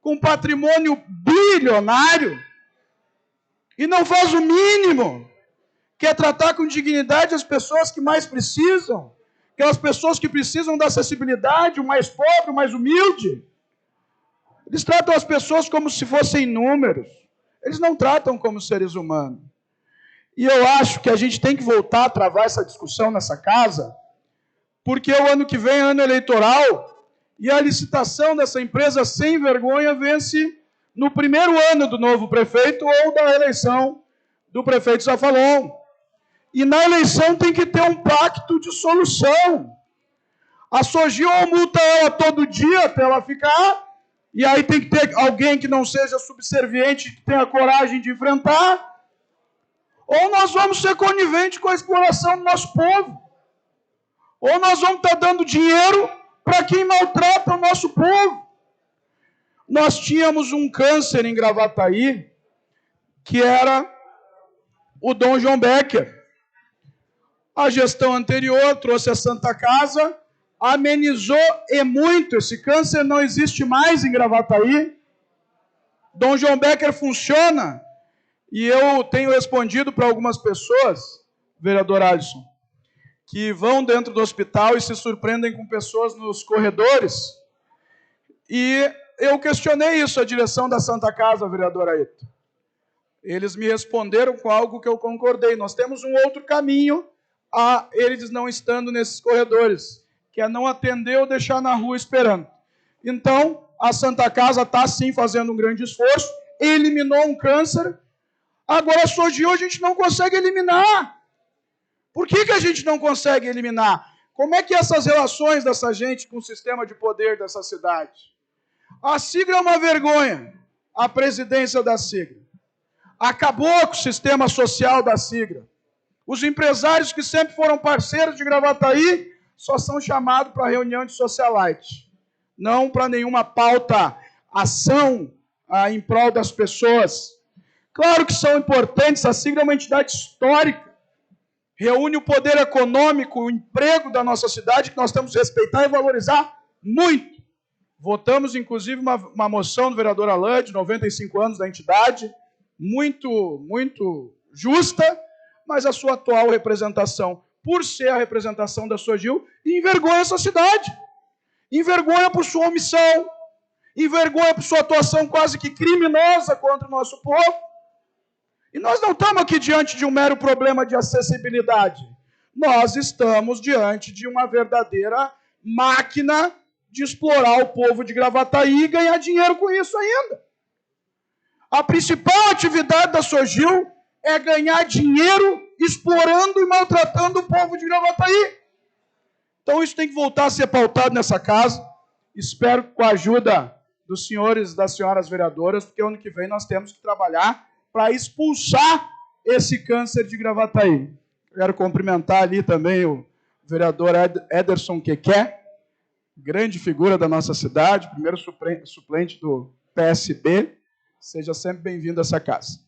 [SPEAKER 6] com patrimônio bilionário e não faz o mínimo. Quer tratar com dignidade as pessoas que mais precisam, aquelas pessoas que precisam da acessibilidade, o mais pobre, o mais humilde. Eles tratam as pessoas como se fossem números. Eles não tratam como seres humanos. E eu acho que a gente tem que voltar a travar essa discussão nessa casa, porque o ano que vem é ano eleitoral e a licitação dessa empresa sem vergonha vence no primeiro ano do novo prefeito ou da eleição do prefeito Zafalon. E na eleição tem que ter um pacto de solução. A Sogil multa ela todo dia até ela ficar. E aí tem que ter alguém que não seja subserviente, que tenha coragem de enfrentar, ou nós vamos ser coniventes com a exploração do nosso povo, ou nós vamos estar dando dinheiro para quem maltrata o nosso povo. Nós tínhamos um câncer em Gravataí, que era o Dom João Becker. A gestão anterior trouxe a Santa Casa, amenizou e muito. Esse câncer não existe mais em Gravataí. Dom João Becker funciona. E eu tenho respondido para algumas pessoas, vereador Alisson, que vão dentro do hospital e se surpreendem com pessoas nos corredores. E eu questionei isso à direção da Santa Casa, vereador Aito. Eles me responderam com algo que eu concordei. Nós temos um outro caminho a eles não estando nesses corredores, que é não atender ou deixar na rua esperando. Então, a Santa Casa está sim fazendo um grande esforço, eliminou um câncer. Agora, só de hoje a gente não consegue eliminar. Por que a gente não consegue eliminar? Como é que essas relações dessa gente com o sistema de poder dessa cidade? A sigla é uma vergonha, a presidência da sigla. Acabou com o sistema social da sigla. Os empresários que sempre foram parceiros de Gravataí só são chamados para reunião de socialite. Não para nenhuma pauta, ação em prol das pessoas. Claro que são importantes, a sigla é uma entidade histórica. Reúne o poder econômico, o emprego da nossa cidade, que nós temos que respeitar e valorizar muito. Votamos, inclusive, uma moção do vereador Alain, de 95 anos da entidade, muito justa, mas a sua atual representação, por ser a representação da Sogil, envergonha essa cidade. Envergonha por sua omissão, envergonha por sua atuação quase que criminosa contra o nosso povo. E nós não estamos aqui diante de um mero problema de acessibilidade. Nós estamos diante de uma verdadeira máquina de explorar o povo de Gravataí e ganhar dinheiro com isso ainda. A principal atividade da Sogil é ganhar dinheiro explorando e maltratando o povo de Gravataí. Então isso tem que voltar a ser pautado nessa casa. Espero que com a ajuda dos senhores e das senhoras vereadoras, porque ano que vem nós temos que trabalhar para expulsar esse câncer de Gravataí. Quero cumprimentar ali também o vereador Ederson Quequé, grande figura da nossa cidade, primeiro suplente do PSB. Seja sempre bem-vindo a essa casa.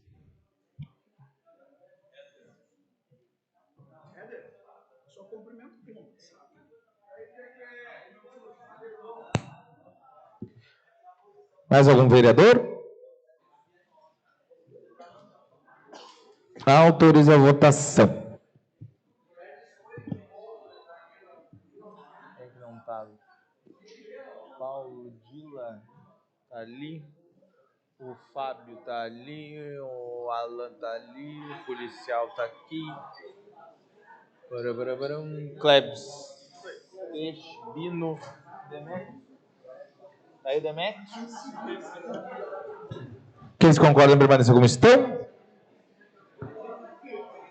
[SPEAKER 1] Mais algum vereador? Autoriza a votação.
[SPEAKER 2] Quem que não tá? Paulo Dila tá ali. O Fábio tá ali. O Alan tá ali. O policial tá aqui. Klebs. Peixe, Bino. Demetrio. Tá aí o Demetrio?
[SPEAKER 1] Quem concordam em permanecer como estão?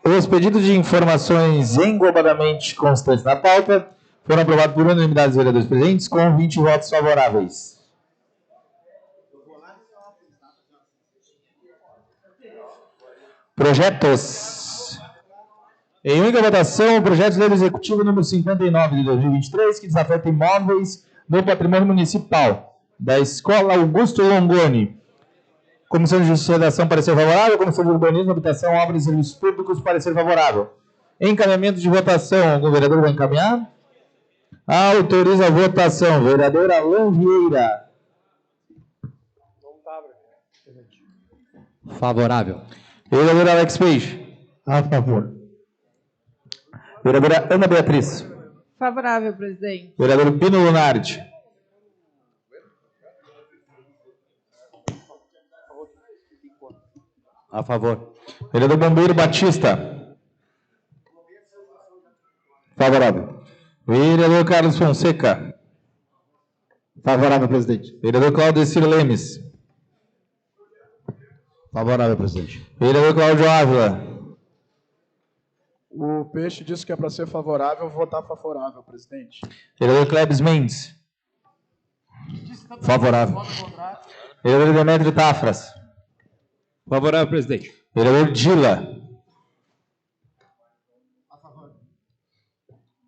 [SPEAKER 1] Os pedidos de informações englobadamente constantes na pauta foram aprovados por unanimidade dos vereadores presentes, com 20 votos favoráveis. Projetos. Em única votação, o projeto de lei do Executivo número 59 de 2023, que desafeta imóveis no patrimônio municipal da Escola Augusto Longoni. Comissão de Justiça e Redação, parecer favorável. Comissão de Urbanismo, Habitação, Obras e Serviços Públicos, parecer favorável. Encaminhamento de votação. Algum vereador vai encaminhar? Autoriza a votação. Vereador Alain Vieira.
[SPEAKER 10] Favorável.
[SPEAKER 1] Vereador Alex Peixe.
[SPEAKER 5] A favor.
[SPEAKER 1] Vereadora Ana Beatriz.
[SPEAKER 11] Favorável, presidente.
[SPEAKER 1] Vereador Pino Lunardi.
[SPEAKER 9] A favor.
[SPEAKER 1] Vereador Bombeiro Batista. Favorável. Vereador Carlos Fonseca.
[SPEAKER 10] Favorável, presidente.
[SPEAKER 1] Vereador Claudecir Lemes.
[SPEAKER 10] Favorável, presidente.
[SPEAKER 1] Vereador Cláudio Ávila.
[SPEAKER 6] O Peixe disse que é para ser favorável, eu vou votar favorável, presidente.
[SPEAKER 1] Vereador Klebs Mendes.
[SPEAKER 10] Favorável.
[SPEAKER 1] Vereador Demetrio Tafras.
[SPEAKER 10] Favorável, presidente.
[SPEAKER 1] Vereador Dila.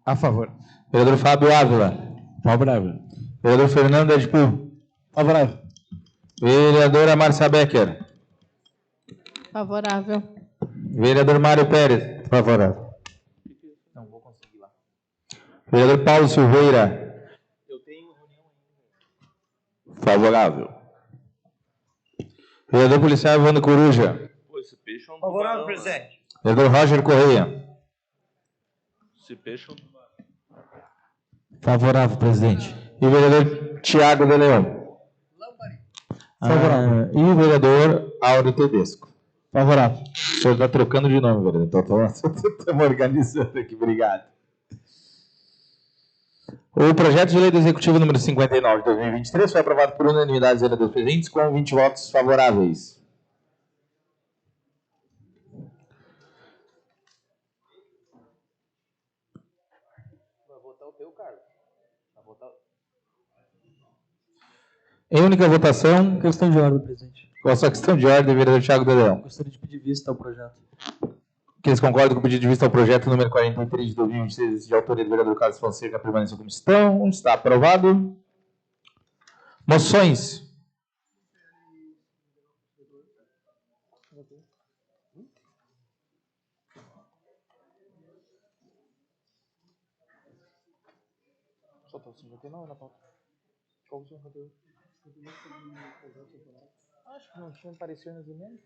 [SPEAKER 10] A favor.
[SPEAKER 1] Vereador Fábio Ávila.
[SPEAKER 10] Favorável.
[SPEAKER 1] Vereador Fernando Edpu.
[SPEAKER 10] Favorável.
[SPEAKER 1] Vereadora Márcia Becker.
[SPEAKER 11] Favorável.
[SPEAKER 1] Vereador Mário Pérez.
[SPEAKER 10] Favorável.
[SPEAKER 2] Não vou conseguir lá.
[SPEAKER 1] Vereador Paulo Silveira. Favorável. Vereador policial Evandro Coruja.
[SPEAKER 2] Esse peixe é um
[SPEAKER 12] Favorável,
[SPEAKER 2] tubarão,
[SPEAKER 12] presidente.
[SPEAKER 1] Vereador Roger Correia.
[SPEAKER 2] Esse peixe é um...
[SPEAKER 10] Favorável, presidente.
[SPEAKER 1] E o vereador Tiago de Leão.
[SPEAKER 10] Favorável.
[SPEAKER 1] E o vereador Áureo Tedesco.
[SPEAKER 10] Favorável.
[SPEAKER 1] O senhor está trocando de nome, vereador. Então estamos organizando aqui. Obrigado. O projeto de lei do Executivo número 59 de 2023 foi aprovado por unanimidade dos vereadores presentes com 20 votos favoráveis.
[SPEAKER 2] Vai votar o teu, Carlos. Vai votar...
[SPEAKER 1] Em única votação,
[SPEAKER 7] Questão de ordem, presidente.
[SPEAKER 1] qual a sua questão de ordem, vereador Tiago de Leão?
[SPEAKER 7] Gostaria de pedir vista ao projeto.
[SPEAKER 1] Que eles concordam com o pedido de vista ao projeto número 43 de 2023, de autoria do vereador Carlos Fonseca, permaneceu como estão. Está aprovado. Moções.
[SPEAKER 2] Só tá o 59 na pauta. Qual o 58? Acho que não tinha aparecido nas emendas.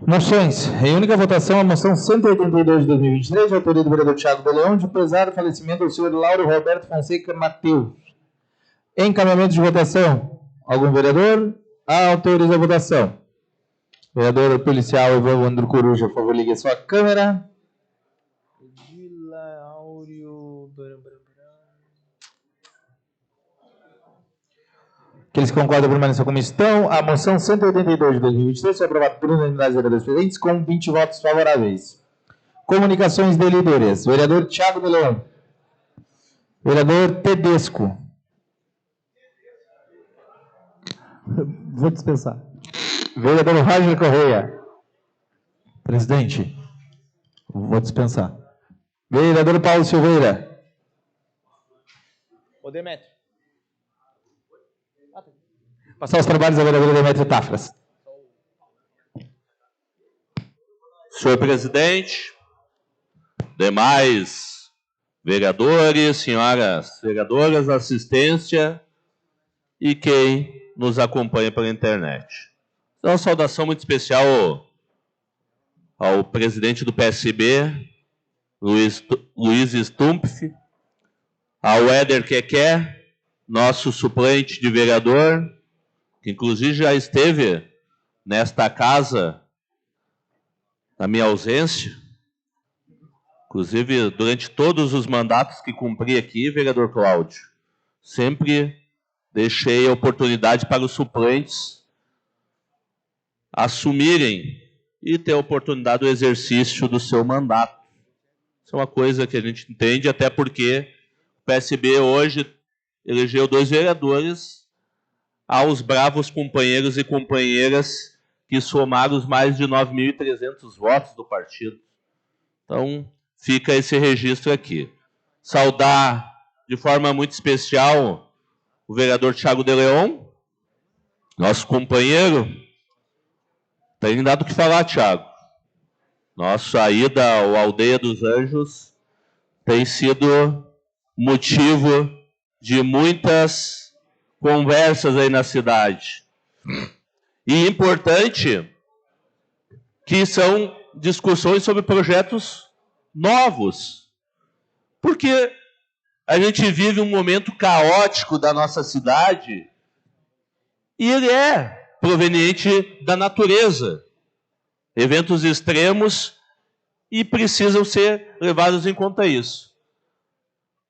[SPEAKER 1] Moções. Em única votação, a moção 182 de 2023, de autoria do vereador Tiago de Leão, de pesar o falecimento do senhor Lauro Roberto Fonseca Mateus. Encaminhamento de votação. Algum vereador? Autoriza a votação. Vereador policial Evandro Coruja, por favor, ligue a sua câmera.
[SPEAKER 2] Edila Áureo...
[SPEAKER 1] Aqueles que concordam permaneçam como estão. A moção 182 de 2023 foi aprovada por unanimidade dos vereadores presentes com 20 votos favoráveis. Comunicações de líderes. Vereador Tiago de Leão. Vereador Tedesco.
[SPEAKER 10] Vou dispensar.
[SPEAKER 1] Vereador Roger Correia.
[SPEAKER 10] Presidente, vou dispensar.
[SPEAKER 1] Vereador Paulo Silveira.
[SPEAKER 2] Ô, Demetrio.
[SPEAKER 1] Passar os trabalhos da vereadora Demetrio Tafras.
[SPEAKER 13] Senhor presidente, demais vereadores, senhoras vereadoras, assistência e quem nos acompanha pela internet. Então, uma saudação muito especial ao presidente do PSB, Luiz Stumpf, ao Éder Keké, nosso suplente de vereador, que inclusive já esteve nesta casa na minha ausência, inclusive durante todos os mandatos que cumpri aqui, vereador Cláudio, sempre deixei a oportunidade para os suplentes assumirem e ter a oportunidade do exercício do seu mandato. Isso é uma coisa que a gente entende, até porque o PSB hoje elegeu 2 vereadores aos bravos companheiros e companheiras que somaram os mais de 9.300 votos do partido. Então, fica esse registro aqui. Saudar de forma muito especial o vereador Tiago de Leão, nosso companheiro. Tem dado o que falar, Tiago. Nossa ida ao Aldeia dos Anjos tem sido motivo de muitas conversas aí na cidade. E importante que são discussões sobre projetos novos. Porque a gente vive um momento caótico da nossa cidade e ele é proveniente da natureza. Eventos extremos e precisam ser levados em conta isso.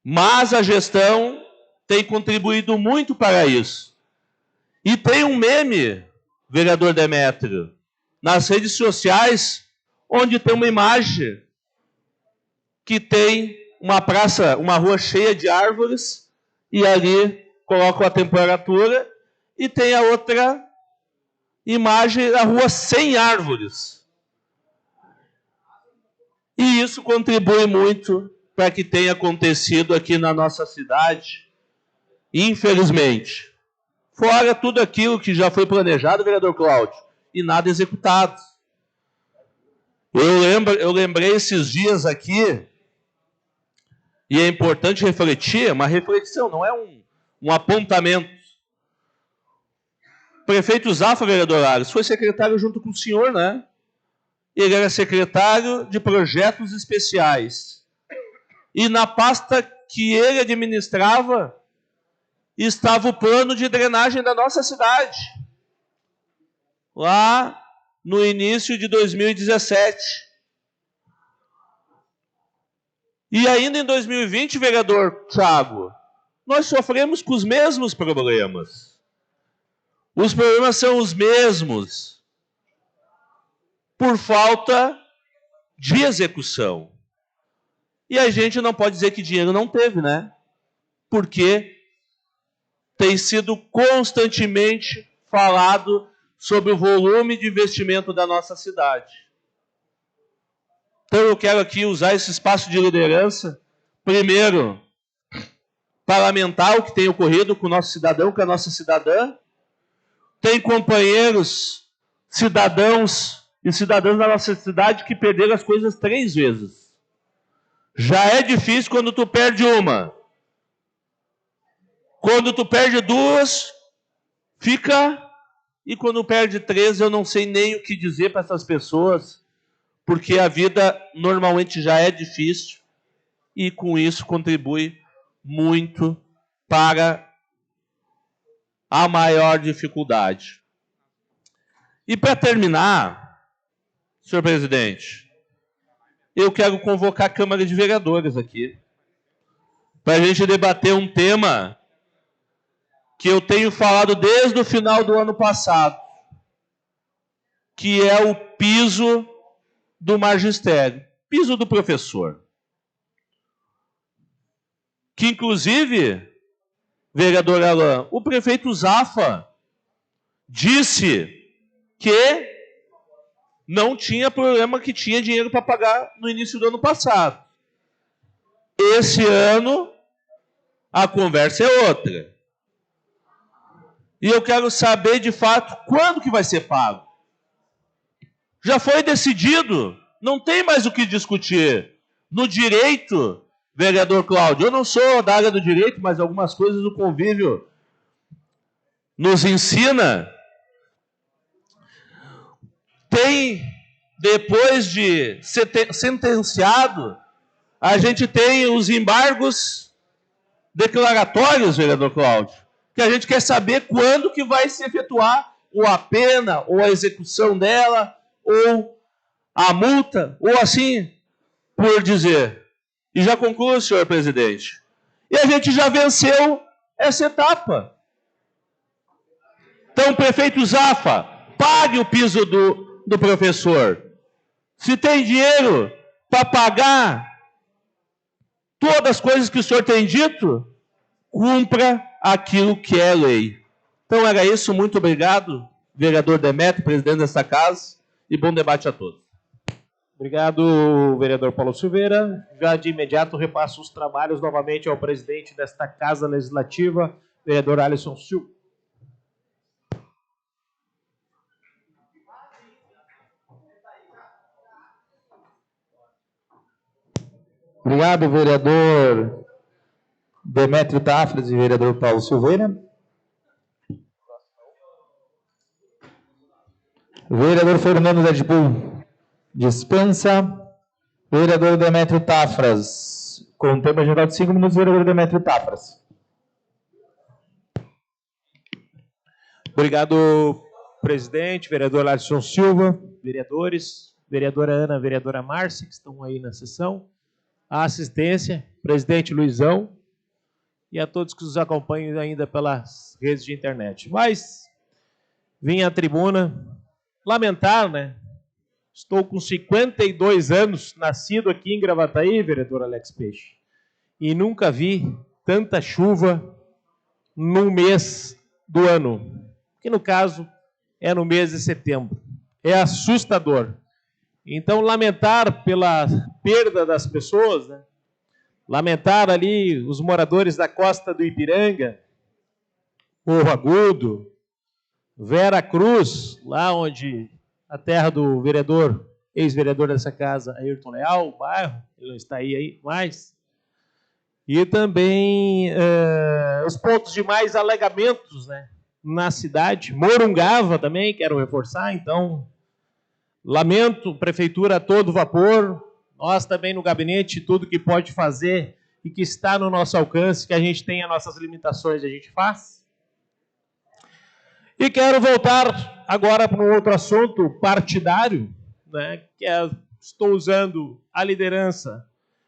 [SPEAKER 13] Mas a gestão tem contribuído muito para isso. E tem um meme, vereador Demétrio, nas redes sociais, onde tem uma imagem que tem uma praça, uma rua cheia de árvores, e ali colocam a temperatura, e tem a outra imagem da rua sem árvores. E isso contribui muito para que tenha acontecido aqui na nossa cidade, infelizmente. Fora tudo aquilo que já foi planejado, vereador Cláudio, e nada executado. Eu lembrei esses dias aqui E é importante refletir, uma reflexão, não é um apontamento. O prefeito Zafra, vereador Ares, foi secretário junto com o senhor, né? Ele era secretário de projetos especiais. E na pasta que ele administrava, estava o plano de drenagem da nossa cidade. Lá no início de 2017. E ainda em 2020, vereador Thiago, nós sofremos com os mesmos problemas. Os problemas são os mesmos por falta de execução. E a gente não pode dizer que dinheiro não teve, né? Porque tem sido constantemente falado sobre o volume de investimento da nossa cidade. Então eu quero aqui usar esse espaço de liderança, primeiro, para lamentar o que tem ocorrido com o nosso cidadão, com a nossa cidadã. Tem companheiros, cidadãos e cidadãs da nossa cidade que perderam as coisas 3 vezes. Já é difícil quando tu perde uma. Quando tu perde 2, fica... E quando perde 3, eu não sei nem o que dizer para essas pessoas, porque a vida normalmente já é difícil e com isso contribui muito para a maior dificuldade. E para terminar, senhor presidente, eu quero convocar a Câmara de Vereadores aqui, para a gente debater um tema que eu tenho falado desde o final do ano passado, que é o piso do magistério, piso do professor. Que, inclusive, vereador Alain, o prefeito Zafra disse que não tinha problema, que tinha dinheiro para pagar no início do ano passado. Esse ano, a conversa é outra. E eu quero saber, de fato, quando que vai ser pago. Já foi decidido, não tem mais o que discutir. No direito, vereador Cláudio, eu não sou da área do direito, mas algumas coisas o convívio nos ensina. Tem, depois de sentenciado, a gente tem os embargos declaratórios, vereador Cláudio, que a gente quer saber quando que vai se efetuar ou a pena, ou a execução dela, ou a multa, ou assim por dizer. E já concluo, senhor presidente. E a gente já venceu essa etapa. Então, prefeito Zafra, pague o piso do professor. Se tem dinheiro para pagar todas as coisas que o senhor tem dito, cumpra aquilo que é lei. Então era isso, muito obrigado, vereador Demetrio, presidente dessa casa, e bom debate a todos.
[SPEAKER 12] Obrigado, vereador Paulo Silveira. Já de imediato repasso os trabalhos novamente ao presidente desta Casa Legislativa, vereador Alisson Silva.
[SPEAKER 1] Obrigado, vereador Demetrio Tafras e vereador Paulo Silveira. Vereador Fernando Deadpool dispensa. Vereador Demetrio Tafras, com tempo geral de 5 minutos, vereador Demetrio Tafras.
[SPEAKER 12] Obrigado, presidente, vereador Alisson Silva, vereadores, vereadora Ana, vereadora Márcia, que estão aí na sessão, a assistência, presidente Luizão, e a todos que nos acompanham ainda pelas redes de internet. Mas vim à tribuna lamentar, né? Estou com 52 anos, nascido aqui em Gravataí, vereador Alex Peixe, e nunca vi tanta chuva num mês do ano, que no caso é no mês de setembro. É assustador. Então, lamentar pela perda das pessoas, né? Lamentar ali os moradores da costa do Ipiranga, Morro Agudo, Vera Cruz, lá onde a terra do vereador, ex-vereador dessa casa, Ayrton Leal, o bairro, ele não está aí mais. E também os pontos de mais alegamentos, né, na cidade. Morungava também, quero reforçar, então, lamento, prefeitura a todo vapor, nós também no gabinete, tudo que pode fazer e que está no nosso alcance, que a gente tem as nossas limitações, a gente faz. E quero voltar agora para um outro assunto partidário, né, que estou usando a liderança,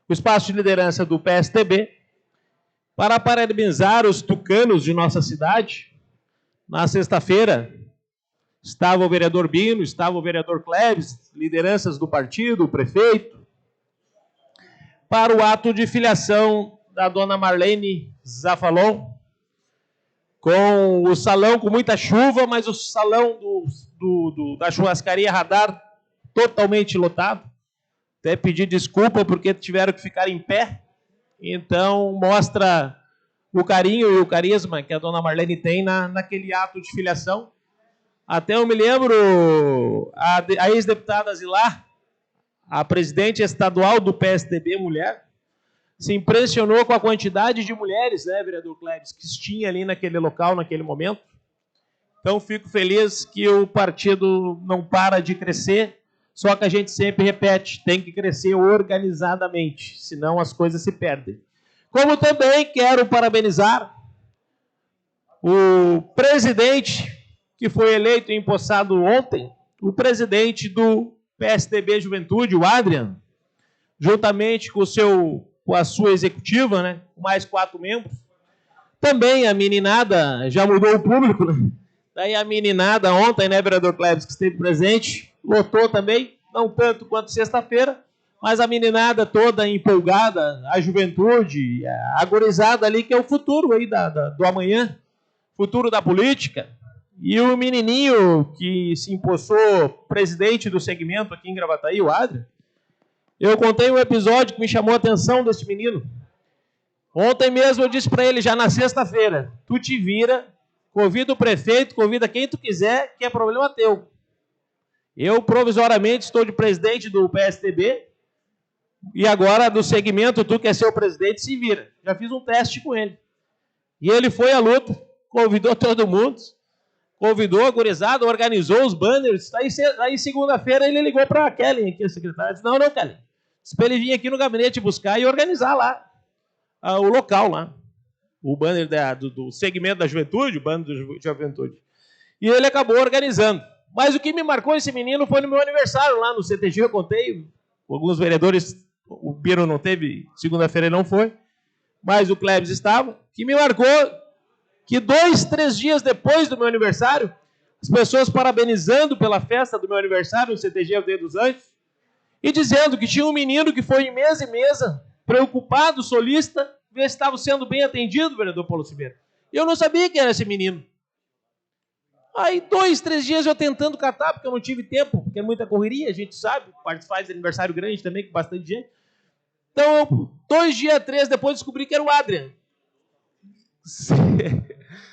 [SPEAKER 12] o espaço de liderança do PSTB, para parabenizar os tucanos de nossa cidade. Na sexta-feira, estava o vereador Bino, estava o vereador Cleves, lideranças do partido, o prefeito, para o ato de filiação da dona Marlene Zafalon, com o salão com muita chuva, mas o salão da churrascaria Radar totalmente lotado. Até pedir desculpa porque tiveram que ficar em pé. Então, mostra o carinho e o carisma que a dona Marlene tem naquele ato de filiação. Até eu me lembro, a ex-deputada Zilar, a presidente estadual do PSDB Mulher, se impressionou com a quantidade de mulheres, né, vereador Cleves, que tinha ali naquele local, naquele momento. Então, fico feliz que o partido não para de crescer, só que a gente sempre repete, tem que crescer organizadamente, senão as coisas se perdem. Como também quero parabenizar o presidente, que foi eleito e empossado ontem, o presidente do PSDB Juventude, o Adrian, juntamente com a sua executiva, né, com mais 4 membros. Também a meninada, já mudou o público, né? Daí a meninada ontem, né, vereador Cleves, que esteve presente, lotou também, não tanto quanto sexta-feira, mas a meninada toda empolgada, a juventude, a gurizada ali, que é o futuro aí do amanhã, futuro da política. E o menininho que se empossou presidente do segmento aqui em Gravataí, o Adrian, eu contei um episódio que me chamou a atenção desse menino. Ontem mesmo eu disse para ele, já na sexta-feira, tu te vira, convida o prefeito, convida quem tu quiser, que é problema teu. Eu, provisoriamente, estou de presidente do PSDB, e agora, do segmento, tu quer ser o presidente, se vira. Já fiz um teste com ele. E ele foi à luta, convidou todo mundo, convidou a gurizada, organizou os banners. Aí segunda-feira, ele ligou para a Kellen, aqui, a secretária, disse, não, Kellen, disse para ele vir aqui no gabinete buscar e organizar lá, o local lá. O banner do segmento da juventude, o banner da juventude. E ele acabou organizando. Mas o que me marcou esse menino foi no meu aniversário lá no CTG, eu contei, alguns vereadores, o Biro não teve, segunda-feira ele não foi, mas o Cleves estava, que me marcou que 2, 3 dias depois do meu aniversário, as pessoas parabenizando pela festa do meu aniversário no CTG Aldeia dos Anjos, e dizendo que tinha um menino que foi em mesa em mesa, preocupado, solista, ver se estava sendo bem atendido, vereador Paulo Silveira. E eu não sabia quem era esse menino. Aí 2, 3 dias eu tentando catar, porque eu não tive tempo, porque é muita correria, a gente sabe, faz aniversário grande também, com bastante gente. Então, 2 dias, 3 depois descobri que era o Adrian.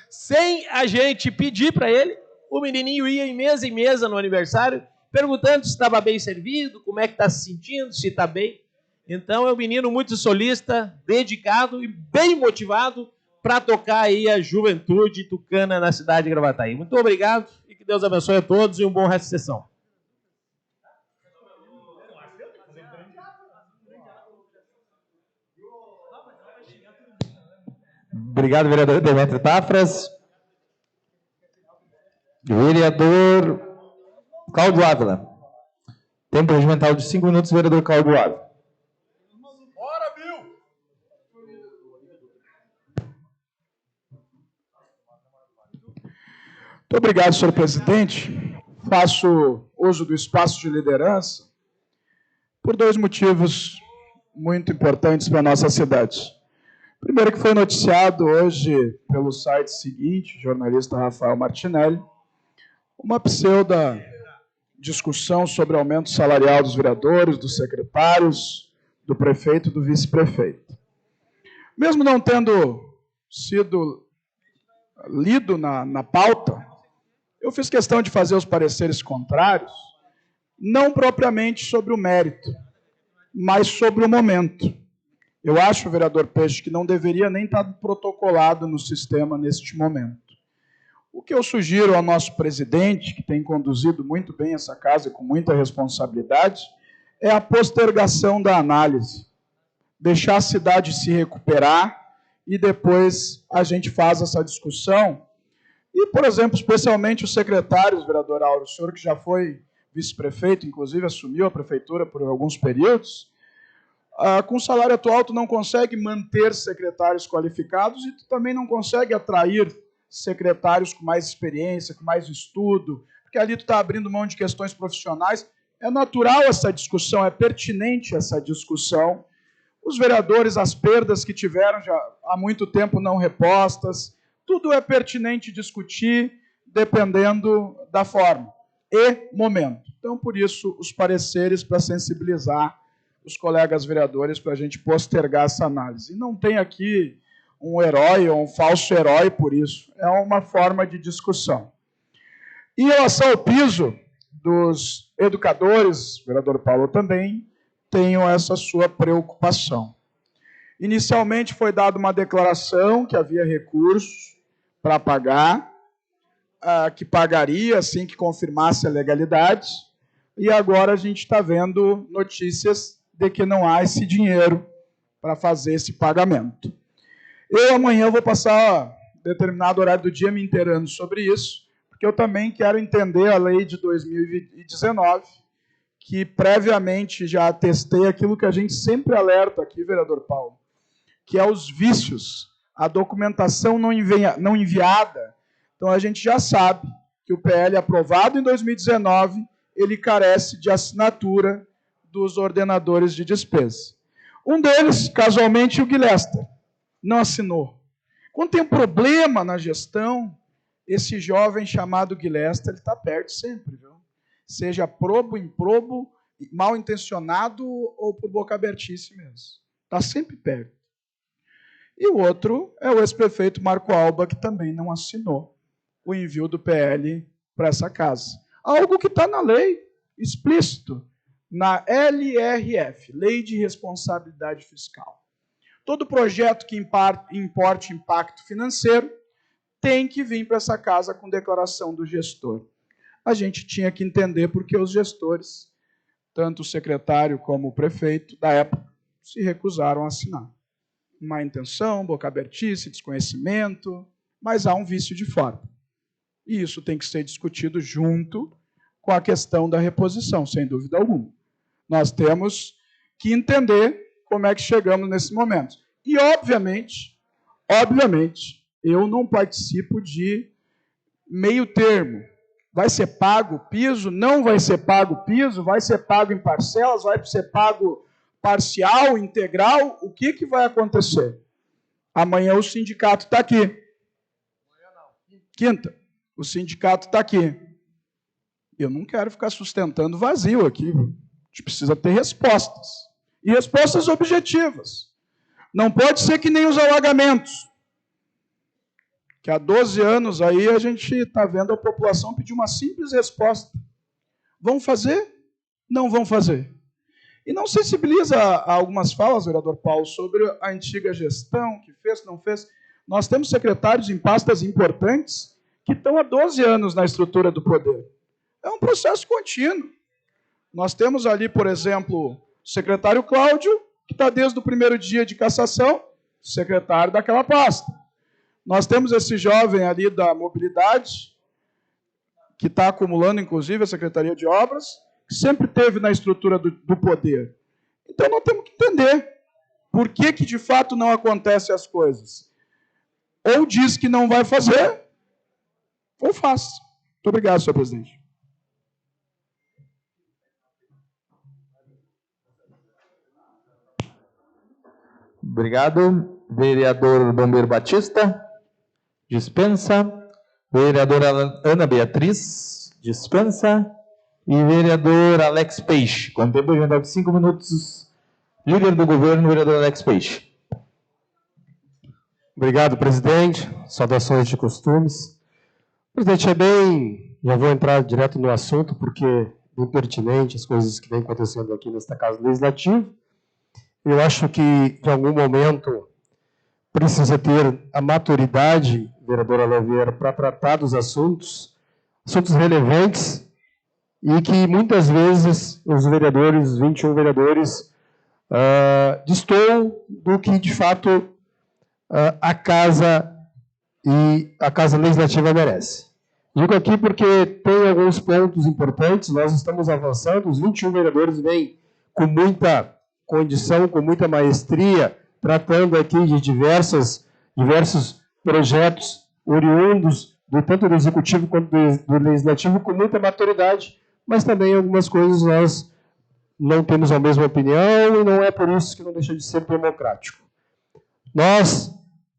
[SPEAKER 12] Sem a gente pedir para ele, o menininho ia em mesa no aniversário, perguntando se estava bem servido, como é que está se sentindo, se está bem. Então, é um menino muito solista, dedicado e bem motivado para tocar aí a juventude tucana na cidade de Gravataí. Muito obrigado e que Deus abençoe a todos e um bom resto de sessão.
[SPEAKER 1] Obrigado, vereador Demetrio Tafras. Vereador Cláudio Ávila. Tempo regimental de 5 minutos, vereador Cláudio Ávila.
[SPEAKER 6] Muito obrigado, senhor presidente. Faço uso do espaço de liderança por 2 motivos muito importantes para a nossa cidade. Primeiro, que foi noticiado hoje pelo site seguinte, jornalista Rafael Martinelli, uma pseuda discussão sobre aumento salarial dos vereadores, dos secretários, do prefeito e do vice-prefeito. Mesmo não tendo sido lido na pauta, eu fiz questão de fazer os pareceres contrários, não propriamente sobre o mérito, mas sobre o momento. Eu acho, vereador Peixe, que não deveria nem estar protocolado no sistema neste momento. O que eu sugiro ao nosso presidente, que tem conduzido muito bem essa casa com muita responsabilidade, é a postergação da análise. Deixar a cidade se recuperar e depois a gente faz essa discussão. E, por exemplo, especialmente os secretários, vereador Auro, o senhor que já foi vice-prefeito, inclusive assumiu a prefeitura por alguns períodos, com o salário atual tu não consegue manter secretários qualificados e tu também não consegue atrair secretários com mais experiência, com mais estudo, porque ali tu está abrindo mão de questões profissionais. É natural essa discussão, é pertinente essa discussão. Os vereadores, as perdas que tiveram já há muito tempo não repostas, tudo é pertinente discutir, dependendo da forma e momento. Então, por isso, os pareceres para sensibilizar os colegas vereadores para a gente postergar essa análise. E não tem aqui um herói ou um falso herói por isso. É uma forma de discussão. Em relação ao piso dos educadores, vereador Paulo, também tenho essa sua preocupação. Inicialmente foi dada uma declaração que havia recursos para pagar, que pagaria assim que confirmasse a legalidade, e agora a gente está vendo notícias de que não há esse dinheiro para fazer esse pagamento. Eu amanhã vou passar determinado horário do dia me inteirando sobre isso, porque eu também quero entender a lei de 2019, que previamente já atestei aquilo que a gente sempre alerta aqui, vereador Paulo, que é os vícios, a documentação não enviada. Então a gente já sabe que o PL aprovado em 2019, ele carece de assinatura dos ordenadores de despesa. Um deles, casualmente, o Guilherme, não assinou. Quando tem um problema na gestão, esse jovem chamado Guilherme, ele está perto sempre, viu? Seja probo, improbo, mal intencionado ou por boca abertice mesmo. Está sempre perto. E o outro é o ex-prefeito Marco Alba, que também não assinou o envio do PL para essa casa. Algo que está na lei, explícito, na LRF, Lei de Responsabilidade Fiscal. Todo projeto que importe impacto financeiro tem que vir para essa casa com declaração do gestor. A gente tinha que entender porque os gestores, tanto o secretário como o prefeito da época, se recusaram a assinar. Má intenção, boca abertice, desconhecimento, mas há um vício de forma. E isso tem que ser discutido junto com a questão da reposição, sem dúvida alguma. Nós temos que entender como é que chegamos nesse momento. E, obviamente, eu não participo de meio termo. Vai ser pago o piso? Não vai ser pago o piso? Vai ser pago em parcelas? Vai ser pago parcial, integral? O que vai acontecer? Amanhã o sindicato está aqui. Quinta, o sindicato está aqui. Eu não quero ficar sustentando vazio aqui. A gente precisa ter respostas. E respostas objetivas. Não pode ser que nem os alagamentos. Que há 12 anos aí a gente está vendo a população pedir uma simples resposta. Vão fazer? Não vão fazer. E não sensibiliza a algumas falas, vereador Paulo, sobre a antiga gestão, que fez, não fez. Nós temos secretários em pastas importantes que estão há 12 anos na estrutura do poder. É um processo contínuo. Nós temos ali, por exemplo, o secretário Cláudio, que está desde o primeiro dia de cassação, secretário daquela pasta. Nós temos esse jovem ali da mobilidade, que está acumulando, inclusive, a Secretaria de Obras, que sempre teve na estrutura do poder. Então, nós temos que entender por que de fato não acontecem as coisas. Ou diz que não vai fazer, ou faz. Muito obrigado, senhor presidente.
[SPEAKER 1] Obrigado. Vereador Bombeiro Batista. Dispensa. Vereadora Ana Beatriz. Dispensa. E vereador Alex Peixe. Com tempo agendado de 5 minutos. Líder do governo, vereador Alex Peixe.
[SPEAKER 5] Obrigado, presidente. Saudações de costumes. Presidente, já vou entrar direto no assunto, porque é bem pertinente as coisas que vêm acontecendo aqui nesta Casa Legislativa. eu acho que, em algum momento, precisa ter a maturidade, vereadora Oliveira, para tratar dos assuntos relevantes, e que muitas vezes os vereadores, 21 vereadores, destoam do que, de fato, a Casa Legislativa merece. Digo aqui porque tem alguns pontos importantes, nós estamos avançando, os 21 vereadores vêm com muita condição, com muita maestria, tratando aqui de diversos projetos oriundos, tanto do Executivo quanto do Legislativo, com muita maturidade, mas também algumas coisas nós não temos a mesma opinião e não é por isso que não deixa de ser democrático.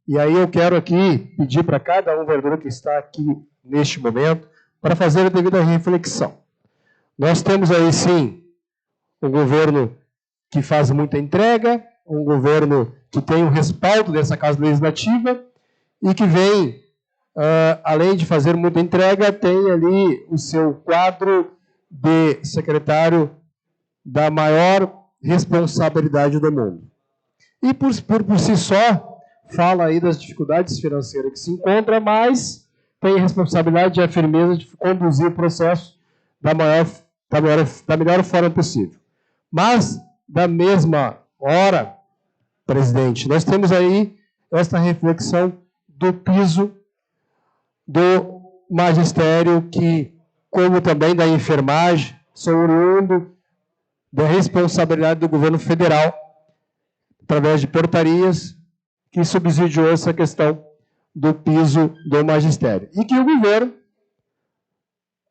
[SPEAKER 5] E aí eu quero aqui pedir para cada um vereador que está aqui neste momento para fazer a devida reflexão. Nós temos aí, sim, um governo que faz muita entrega, um governo que tem o respaldo dessa Casa Legislativa e que vem, além de fazer muita entrega, tem ali o seu quadro de secretário da maior responsabilidade do mundo. E por si só, fala aí das dificuldades financeiras que se encontra, mas tem a responsabilidade e a firmeza de conduzir o processo da melhor forma possível. Mas, da mesma hora, presidente, nós temos aí esta reflexão do piso do magistério, que, como também da enfermagem, são oriundo da responsabilidade do governo federal, através de portarias, que subsidiou essa questão do piso do magistério. E que o governo,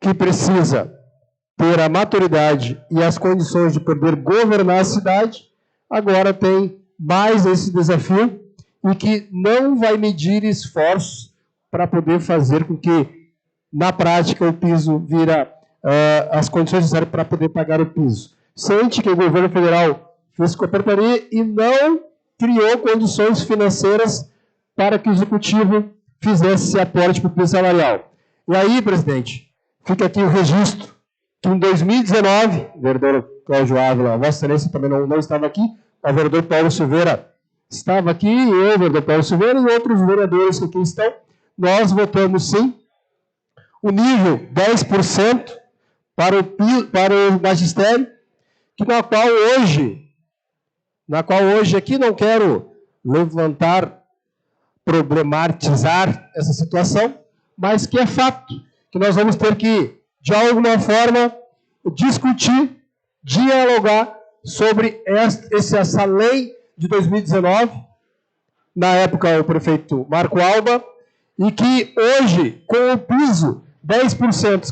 [SPEAKER 5] que precisa ter a maturidade e as condições de poder governar a cidade, agora tem mais esse desafio e que não vai medir esforços para poder fazer com que, na prática, o piso vira as condições necessárias para poder pagar o piso. Sente que o governo federal fez com a portaria e não criou condições financeiras para que o Executivo fizesse esse aporte para o piso salarial. E aí, presidente, fica aqui o registro que em 2019, o vereador Cláudio Ávila, Vossa Excelência também não estava aqui, o vereador Paulo Silveira estava aqui, eu, o vereador Paulo Silveira e outros vereadores que aqui estão, nós votamos sim o nível 10% para o magistério, na qual hoje aqui não quero levantar, problematizar essa situação, mas que é fato que nós vamos ter que, de alguma forma, discutir, dialogar sobre essa lei de 2019, na época o prefeito Marco Alba, e que hoje, com o piso 10%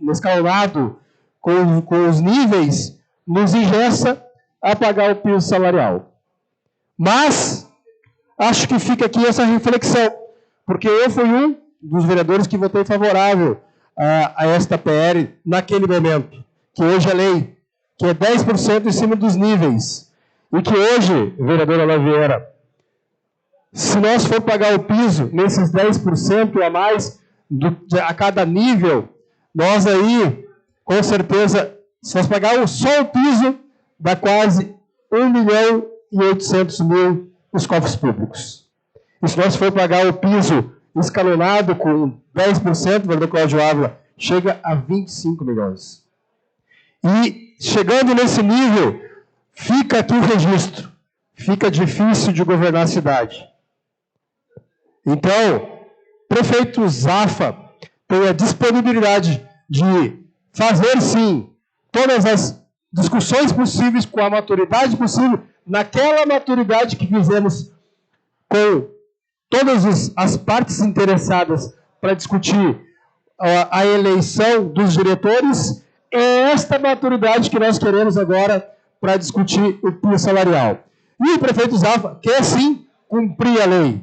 [SPEAKER 5] escalonado com os níveis, nos ingessa a pagar o piso salarial. Mas, acho que fica aqui essa reflexão, porque eu fui um dos vereadores que votei favorável a esta PL naquele momento, que hoje é lei, que é 10% em cima dos níveis. E que hoje, vereadora Oliveira, se nós for pagar o piso nesses 10% a mais a cada nível, nós aí, com certeza, se nós pagarmos só o piso, dá quase 1.800.000 nos cofres públicos. E se nós for pagar o piso escalonado com 10%, o vereador Cláudio Ávila, chega a 25 milhões. E chegando nesse nível, fica aqui o registro. Fica difícil de governar a cidade. Então, prefeito Zafa tem a disponibilidade de fazer, sim, todas as discussões possíveis com a maturidade possível, naquela maturidade que fizemos com todas as partes interessadas para discutir a eleição dos diretores, é esta maturidade que nós queremos agora para discutir o piso salarial. E o prefeito Zafa quer, sim, cumprir a lei,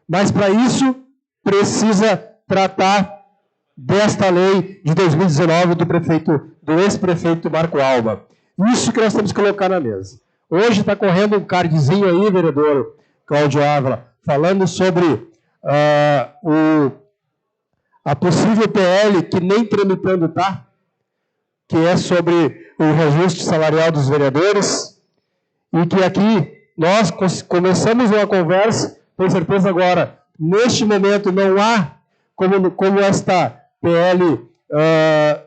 [SPEAKER 5] mas para isso precisa tratar desta lei de 2019 do ex-prefeito Marco Alba. Isso que nós temos que colocar na mesa. Hoje está correndo um cardzinho aí, vereador Cláudio Ávila, falando sobre a possível PL, que nem tramitando está, que é sobre o reajuste salarial dos vereadores. e que aqui nós começamos uma conversa, tenho certeza agora, neste momento não há como esta PL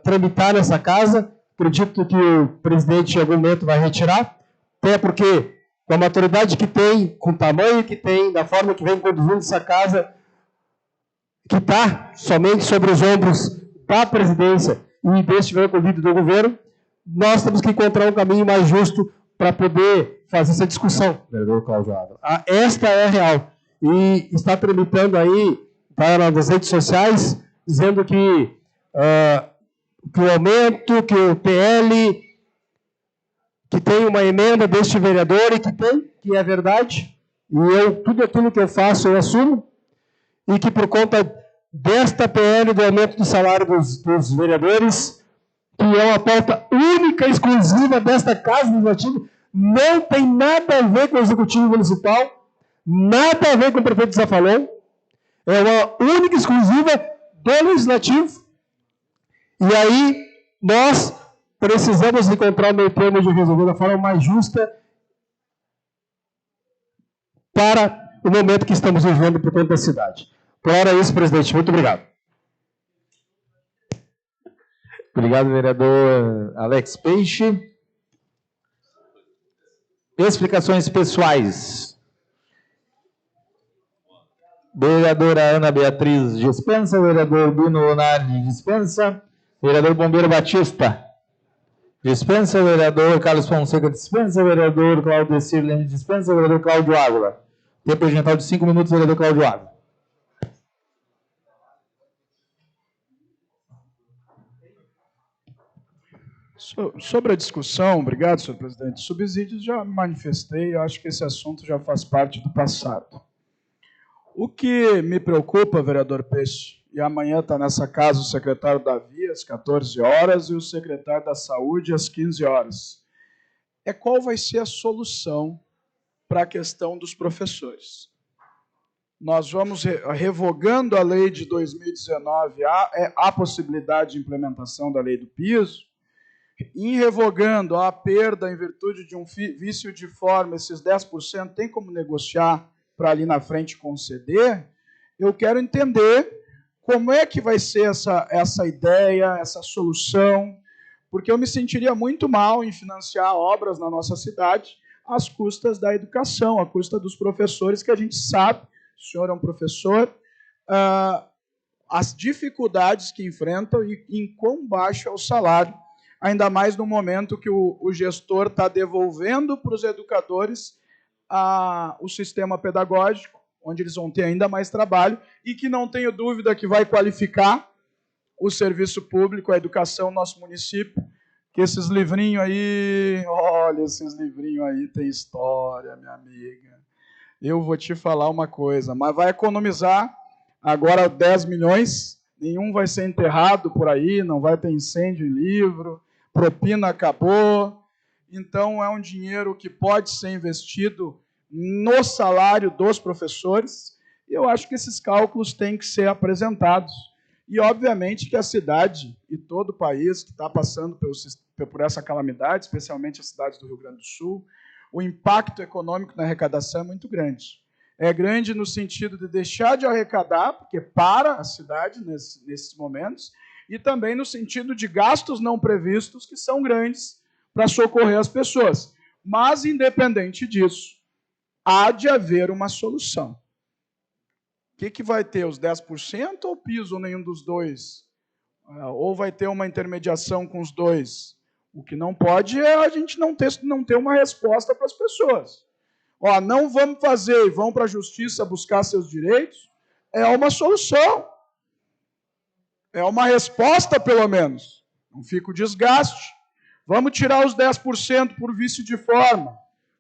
[SPEAKER 5] tramitar nessa casa, acredito que o presidente em algum momento vai retirar, até porque com a maturidade que tem, com o tamanho que tem, da forma que vem conduzindo essa casa, que está somente sobre os ombros da presidência e deste convite do governo, nós temos que encontrar um caminho mais justo para poder fazer essa discussão, vereador Cláudio Ávila. Esta é a real. E está tramitando aí, está nas redes sociais, dizendo que o aumento, que o PL, que tem uma emenda deste vereador e que é verdade, e tudo aquilo que eu faço eu assumo, e que por conta desta PL do aumento do salário dos vereadores, que é uma pauta única, exclusiva desta Casa Legislativa, não tem nada a ver com o Executivo Municipal, nada a ver com o prefeito Zafalão, é uma única, exclusiva do Legislativo, e aí nós precisamos encontrar o meio termo de resolver da forma mais justa para o momento que estamos vivendo por conta da cidade. Por hora é isso, presidente. Muito obrigado.
[SPEAKER 1] Obrigado, vereador Alex Peixe. Explicações pessoais. Vereadora Ana Beatriz dispensa. Vereador Bruno Lonardi dispensa. Vereador Bombeiro Batista dispensa. Vereador Carlos Fonseca dispensa. Vereador Cláudio Sirlene dispensa. Vereador Cláudio Ávila. Tempo regimental de 5 minutos, vereador Cláudio Ávila.
[SPEAKER 6] Sobre a discussão, obrigado, senhor presidente, subsídios já manifestei, eu acho que esse assunto já faz parte do passado. O que me preocupa, vereador Peixe, e amanhã está nessa casa o secretário Davi, às 14 horas, e o secretário da Saúde, às 15 horas, é qual vai ser a solução para a questão dos professores. Nós vamos revogando a lei de 2019, a possibilidade de implementação da lei do piso, em revogando a perda em virtude de um vício de forma, esses 10% tem como negociar para ali na frente conceder, eu quero entender como é que vai ser essa ideia, essa solução, porque eu me sentiria muito mal em financiar obras na nossa cidade às custas da educação, à custa dos professores, que a gente sabe, o senhor é um professor, as dificuldades que enfrentam e em quão baixo é o salário, ainda mais no momento que o gestor está devolvendo para os educadores o sistema pedagógico, onde eles vão ter ainda mais trabalho, e que não tenho dúvida que vai qualificar o serviço público, a educação no nosso município, que esses livrinhos aí, olha, esses livrinhos aí tem história, minha amiga. Eu vou te falar uma coisa, mas vai economizar agora 10 milhões, nenhum vai ser enterrado por aí, não vai ter incêndio em livro, propina acabou, então é um dinheiro que pode ser investido no salário dos professores, e eu acho que esses cálculos têm que ser apresentados. E, obviamente, que a cidade e todo o país que está passando por essa calamidade, especialmente as cidades do Rio Grande do Sul, o impacto econômico na arrecadação é muito grande. É grande no sentido de deixar de arrecadar, porque para a cidade nesses momentos, e também no sentido de gastos não previstos, que são grandes para socorrer as pessoas. Mas, independente disso, há de haver uma solução. O que vai ter, os 10% ou piso nenhum dos dois? Ou vai ter uma intermediação com os dois? O que não pode é a gente não ter uma resposta para as pessoas. Não vamos fazer e vão para a justiça buscar seus direitos, é uma solução. É uma resposta, pelo menos. Não fica o desgaste. Vamos tirar os 10% por vício de forma.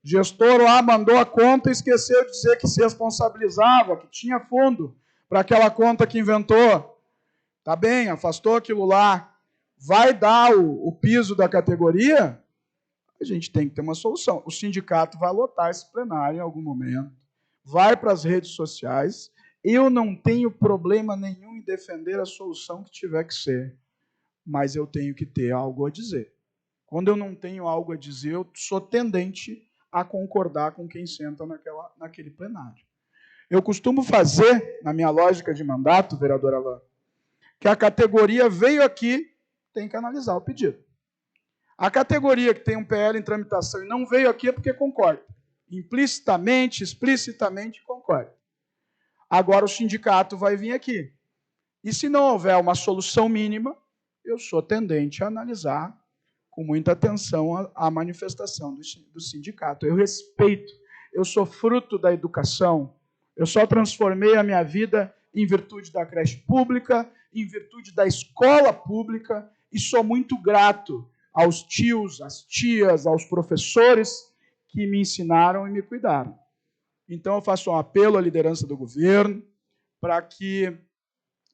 [SPEAKER 6] O gestor lá mandou a conta e esqueceu de dizer que se responsabilizava, que tinha fundo para aquela conta que inventou. Tá bem, afastou aquilo lá. Vai dar o piso da categoria? A gente tem que ter uma solução. O sindicato vai lotar esse plenário em algum momento. Vai para as redes sociais. Eu não tenho problema nenhum em defender a solução que tiver que ser. Mas eu tenho que ter algo a dizer. Quando eu não tenho algo a dizer, eu sou tendente a concordar com quem senta naquele plenário. Eu costumo fazer, na minha lógica de mandato, vereador Alain, que a categoria veio aqui, tem que analisar o pedido. A categoria que tem um PL em tramitação e não veio aqui é porque concorda. Implicitamente, explicitamente concorda. Agora o sindicato vai vir aqui. E se não houver uma solução mínima, eu sou tendente a analisar com muita atenção a manifestação do sindicato. Eu respeito, eu sou fruto da educação, eu só transformei a minha vida em virtude da creche pública, em virtude da escola pública, e sou muito grato aos tios, às tias, aos professores que me ensinaram e me cuidaram. Então, eu faço um apelo à liderança do governo para que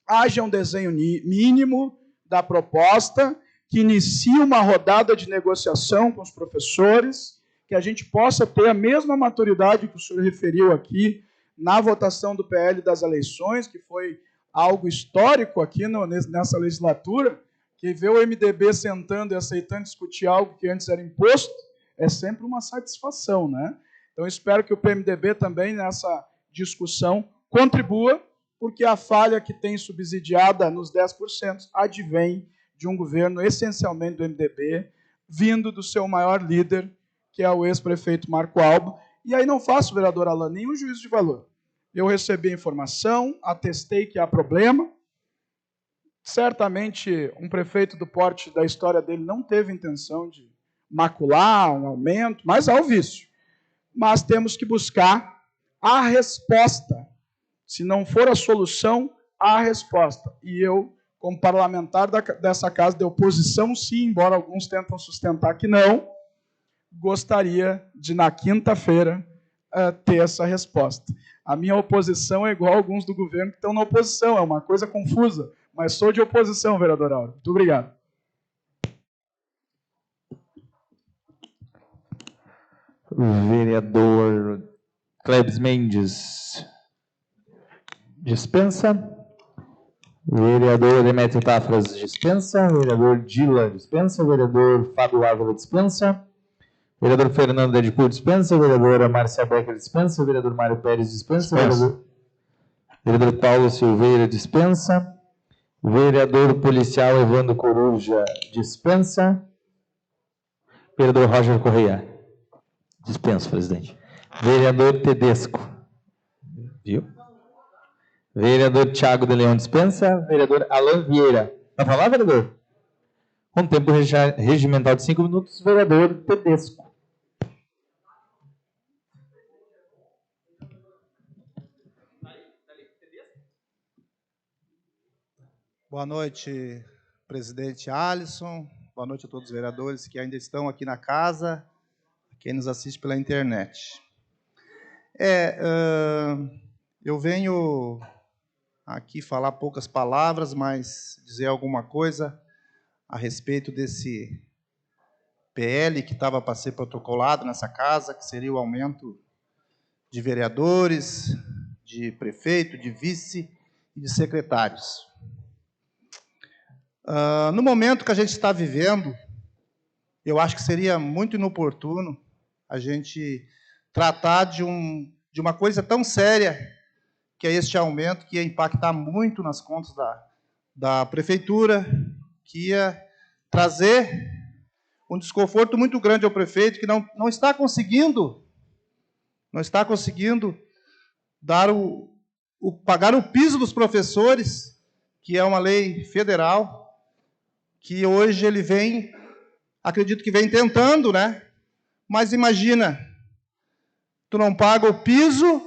[SPEAKER 6] haja um desenho mínimo da proposta, que inicie uma rodada de negociação com os professores, que a gente possa ter a mesma maturidade que o senhor referiu aqui na votação do PL das eleições, que foi algo histórico aqui nessa legislatura, que ver o MDB sentando e aceitando discutir algo que antes era imposto, é sempre uma satisfação, né? Então, espero que o PMDB também, nessa discussão, contribua, porque a falha que tem subsidiada nos 10% advém de um governo essencialmente do MDB, vindo do seu maior líder, que é o ex-prefeito Marco Alba. E aí não faço, vereador Alain, nenhum juízo de valor. Eu recebi a informação, atestei que há problema. Certamente, um prefeito do porte da história dele não teve intenção de macular um aumento, mas há o vício. Mas temos que buscar a resposta. Se não for a solução, a resposta. E eu, como parlamentar dessa casa de oposição, sim, embora alguns tentam sustentar que não, gostaria de, na quinta-feira, ter essa resposta. A minha oposição é igual a alguns do governo que estão na oposição, é uma coisa confusa, mas sou de oposição, vereador Auro. Muito obrigado.
[SPEAKER 1] Vereador Clebs Mendes. Dispensa. Vereador Demetrio Tafras dispensa. Vereador Dila dispensa. Vereador Fábio Ávila dispensa. Vereador Fernando Dedicu dispensa. Vereadora Márcia Becker dispensa. Vereador Mário Pérez dispensa. Vereador Paulo Silveira dispensa. Vereador Policial Evandro Coruja dispensa. Vereador Roger Correia dispensa, presidente. Vereador Tedesco. Viu? Vereador Thiago de Leão dispensa. Vereador Alain Vieira. Vai falar, vereador? Com tempo regimental de 5 minutos, vereador Tedesco.
[SPEAKER 8] Boa noite, presidente Alisson. Boa noite a todos os vereadores que ainda estão aqui na casa, quem nos assiste pela internet. Eu venho aqui falar poucas palavras, mas dizer alguma coisa a respeito desse PL que estava para ser protocolado nessa casa, que seria o aumento de vereadores, de prefeito, de vice e de secretários. No momento que a gente está vivendo, eu acho que seria muito inoportuno a gente tratar de uma coisa tão séria, que é este aumento, que ia impactar muito nas contas da prefeitura, que ia trazer um desconforto muito grande ao prefeito, que não está conseguindo pagar o piso dos professores, que é uma lei federal, que hoje ele vem, acredito que vem tentando, né? Mas imagina, tu não paga o piso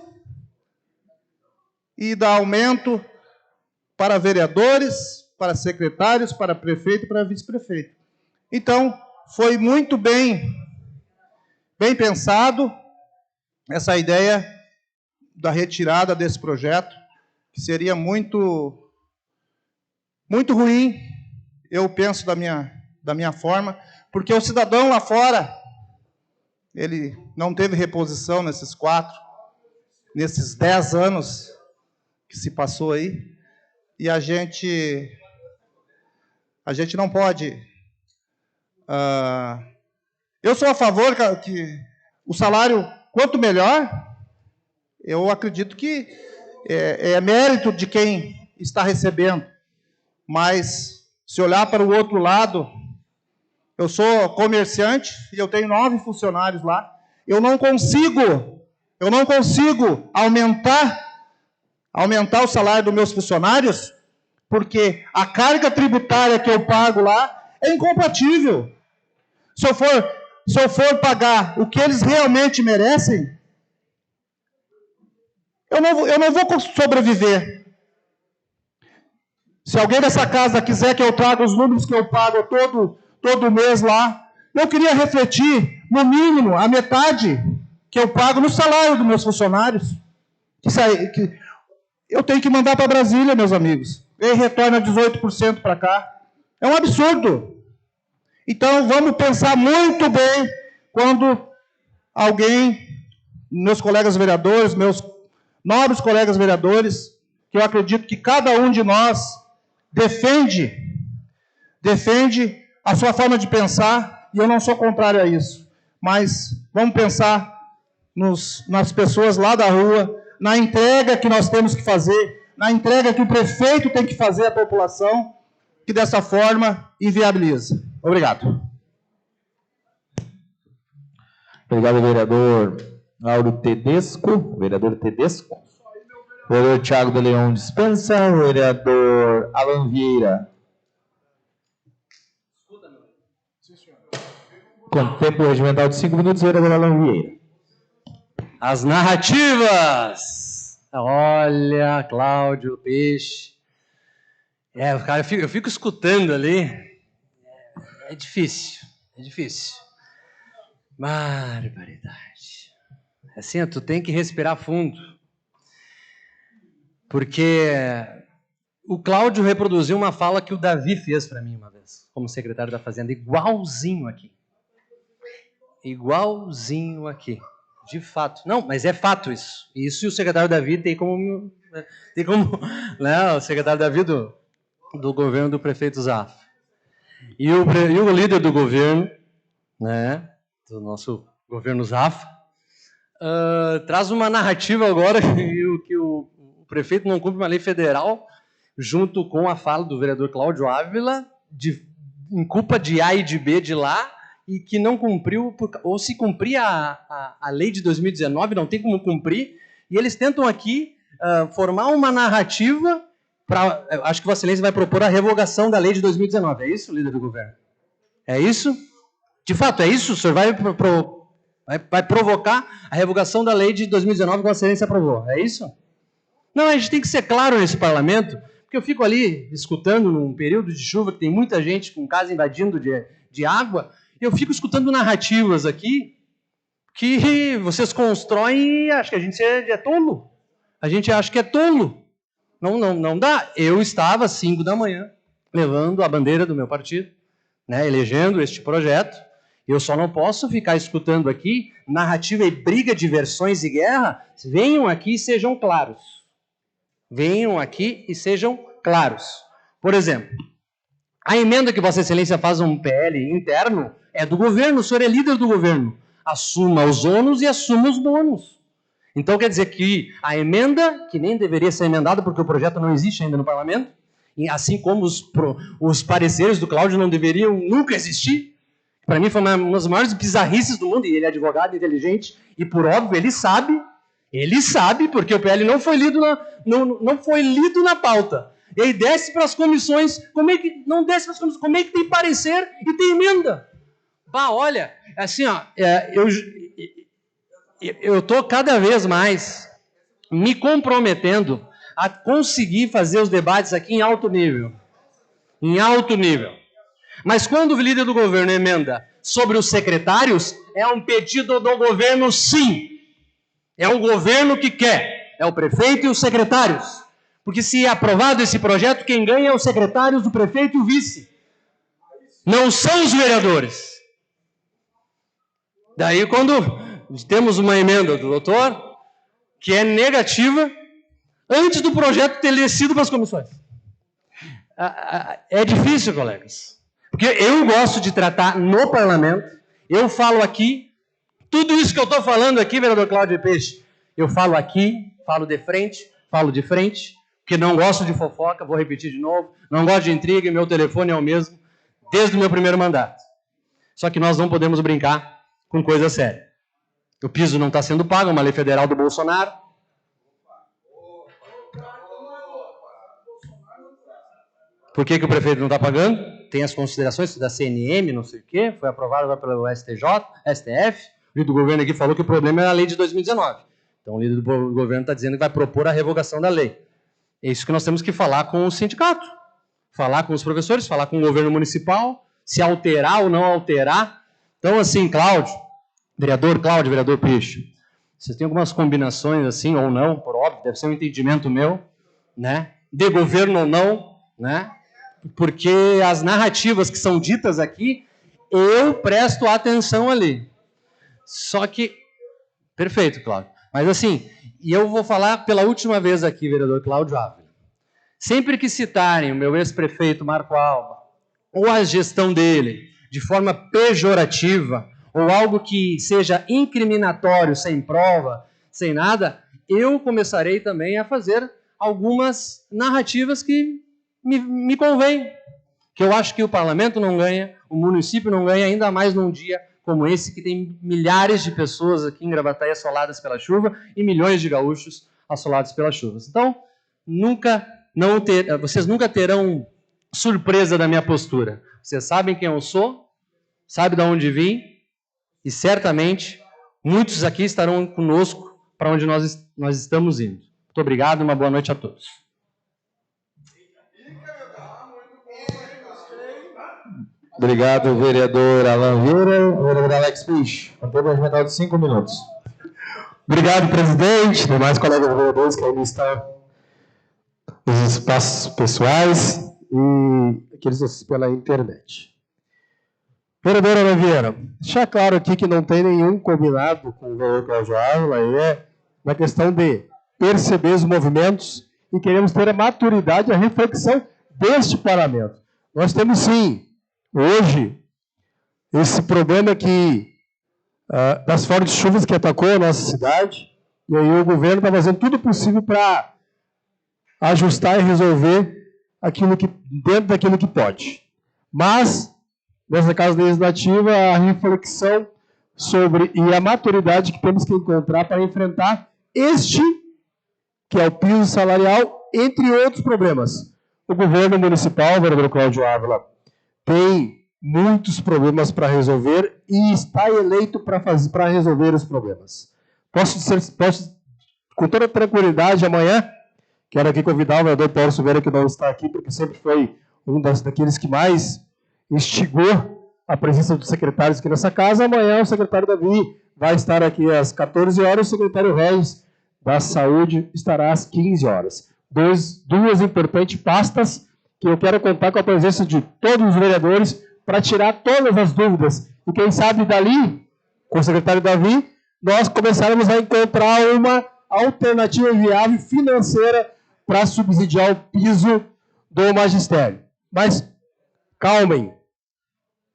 [SPEAKER 8] e dá aumento para vereadores, para secretários, para prefeito e para vice-prefeito. Então, foi muito bem pensado essa ideia da retirada desse projeto, que seria muito ruim, eu penso da minha forma, porque o cidadão lá fora, ele não teve reposição nesses 10 anos que se passou aí, e a gente não pode... eu sou a favor que o salário, quanto melhor, eu acredito que é mérito de quem está recebendo. Mas, se olhar para o outro lado, eu sou comerciante e eu tenho 9 funcionários lá. Eu não consigo aumentar o salário dos meus funcionários, porque a carga tributária que eu pago lá é incompatível. Se eu for pagar o que eles realmente merecem, eu não vou sobreviver. Se alguém dessa casa quiser que eu traga os números que eu pago todo mês lá, eu queria refletir, no mínimo, a metade que eu pago no salário dos meus funcionários. Que eu tenho que mandar para Brasília, meus amigos. E retorna 18% para cá. É um absurdo. Então, vamos pensar muito bem quando alguém, meus colegas vereadores, meus nobres colegas vereadores, que eu acredito que cada um de nós defende a sua forma de pensar, e eu não sou contrário a isso. Mas vamos pensar nas pessoas lá da rua, na entrega que nós temos que fazer, na entrega que o prefeito tem que fazer à população, que dessa forma inviabiliza. Obrigado.
[SPEAKER 1] Obrigado, vereador Lauro Tedesco. Vereador Tedesco. Vereador Thiago de Leão dispensa. Vereador Alan Vieira. Com tempo regimental de 5 minutos, vereador Alan Vieira.
[SPEAKER 14] As narrativas. Olha, Cláudio, Peixe. Cara, eu fico escutando ali. É difícil. Barbaridade. Assim, tu tem que respirar fundo. Porque o Cláudio reproduziu uma fala que o Davi fez para mim uma vez, como secretário da Fazenda, igualzinho aqui. Igualzinho aqui. De fato. Não, mas é fato isso. Isso e o secretário Davi tem como né, o secretário Davi do governo do prefeito Zafra. E o líder do governo, né, do nosso governo Zafra, traz uma narrativa agora que o prefeito não cumpre uma lei federal, junto com a fala do vereador Cláudio Ávila, em culpa de A e de B de lá, e que não cumpriu, ou se cumprir a lei de 2019, não tem como cumprir, e eles tentam aqui formar uma narrativa para... Acho que Vossa Excelência vai propor a revogação da lei de 2019, é isso, líder do governo? É isso? De fato, é isso? O senhor vai provocar a revogação da lei de 2019 que Vossa Excelência aprovou, é isso? Não, a gente tem que ser claro nesse parlamento, porque eu fico ali escutando num período de chuva que tem muita gente com casa invadindo de água, eu fico escutando narrativas aqui que vocês constroem e acham que a gente é tolo. A gente acha que é tolo. Não dá. Eu estava às 5 da manhã levando a bandeira do meu partido, né, elegendo este projeto. Eu só não posso ficar escutando aqui narrativa e briga de versões e guerra. Venham aqui e sejam claros. Venham aqui e sejam claros. Por exemplo, a emenda que Vossa Excelência faz um PL interno é do governo, o senhor é líder do governo. Assuma os ônus e assuma os bônus. Então quer dizer que a emenda, que nem deveria ser emendada porque o projeto não existe ainda no parlamento, e assim como os pareceres do Cláudio não deveriam nunca existir, para mim foi uma das maiores bizarrices do mundo, e ele é advogado inteligente, e por óbvio ele sabe porque o PL não foi lido na pauta. E aí desce para as comissões, como é que não desce para as comissões? Como é que tem parecer e tem emenda? Olha, assim, ó, eu estou cada vez mais me comprometendo a conseguir fazer os debates aqui em alto nível. Em alto nível. Mas quando o líder do governo emenda sobre os secretários, é um pedido do governo, sim. É o governo que quer. É o prefeito e os secretários. Porque se é aprovado esse projeto, quem ganha é os secretários, o prefeito e o vice. Não são os vereadores. Daí, quando temos uma emenda do doutor, que é negativa, antes do projeto ter descido para as comissões. É difícil, colegas. Porque eu gosto de tratar no parlamento, eu falo aqui Tudo isso que eu estou falando aqui, vereador Cláudio Peixe, eu falo aqui, falo de frente, porque não gosto de fofoca, vou repetir de novo, não gosto de intriga e meu telefone é o mesmo desde o meu primeiro mandato. Só que nós não podemos brincar com coisa séria. O piso não está sendo pago, é uma lei federal do Bolsonaro. Por que o prefeito não está pagando? Tem as considerações da CNM, não sei o quê, foi aprovado pelo STF, o líder do governo aqui falou que o problema é a lei de 2019. Então o líder do governo está dizendo que vai propor a revogação da lei. É isso que nós temos que falar com o sindicato, falar com os professores, falar com o governo municipal, se alterar ou não alterar. Então, assim, vereador Peixe, vocês têm algumas combinações assim, ou não, por óbvio, deve ser um entendimento meu, né? De governo ou não, né? Porque as narrativas que são ditas aqui, eu presto atenção ali. Só que... Perfeito, Cláudio. Mas assim, e eu vou falar pela última vez aqui, vereador Cláudio Ávila. Sempre que citarem o meu ex-prefeito Marco Alba, ou a gestão dele, de forma pejorativa, ou algo que seja incriminatório, sem prova, sem nada, eu começarei também a fazer algumas narrativas que me convêm. Que eu acho que o parlamento não ganha, o município não ganha, ainda mais num dia como esse, que tem milhares de pessoas aqui em Gravataí assoladas pela chuva e milhões de gaúchos assolados pelas chuvas. Então, vocês nunca terão surpresa da minha postura. Vocês sabem quem eu sou, sabem de onde vim, e certamente muitos aqui estarão conosco para onde nós estamos indo. Muito obrigado e uma boa noite a todos.
[SPEAKER 1] Obrigado, vereador Alan Vieira. Vereador Alex Peixe, com tempo regimental de 5 minutos.
[SPEAKER 5] Obrigado, presidente, demais colegas vereadores que ainda estão nos espaços pessoais e aqueles pela internet. Vereador Alan Vieira, deixar claro aqui que não tem nenhum combinado com o vereador Cláudio Ávila, é na questão de perceber os movimentos e queremos ter a maturidade, a reflexão deste parlamento. Nós temos sim, hoje, esse problema das fortes chuvas que atacou a nossa cidade, e aí o governo está fazendo tudo possível para ajustar e resolver dentro daquilo que pode. Mas, nessa casa legislativa, a reflexão sobre e a maturidade que temos que encontrar para enfrentar que é o piso salarial, entre outros problemas. O governo municipal, o vereador Cláudio Ávila, tem muitos problemas para resolver e está eleito para resolver os problemas. Posso, com toda tranquilidade, amanhã, quero aqui convidar o vereador Paulo Silveira, que não está aqui, porque sempre foi um daqueles que mais instigou a presença dos secretários aqui nessa casa. Amanhã o secretário Davi vai estar aqui às 14 horas, o secretário Regis da Saúde estará às 15 horas. Duas importantes pastas que eu quero contar com a presença de todos os vereadores para tirar todas as dúvidas. E quem sabe dali, com o secretário Davi, nós começaremos a encontrar uma alternativa viável financeira para subsidiar o piso do magistério. Mas calmem,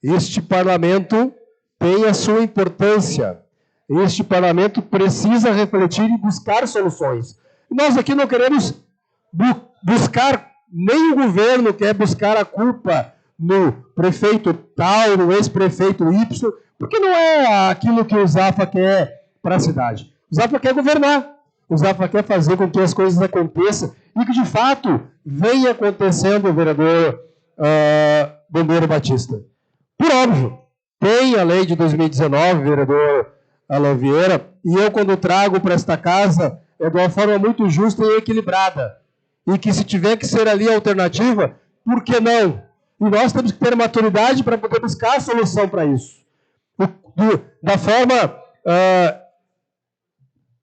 [SPEAKER 5] este parlamento tem a sua importância. Este parlamento precisa refletir e buscar soluções. Nós aqui não queremos buscar, nem o governo quer buscar a culpa no prefeito tal, no ex-prefeito Y, porque não é aquilo que o Zafra quer para a cidade. O Zafra quer governar. O Zafra quer fazer com que as coisas aconteçam e que, de fato, venha acontecendo, vereador Bombeiro Batista. Por óbvio, tem a lei de 2019, vereador Alan Vieira, e eu, quando trago para esta casa, é de uma forma muito justa e equilibrada. E que, se tiver que ser ali a alternativa, por que não? E nós temos que ter maturidade para poder buscar a solução para isso. Da forma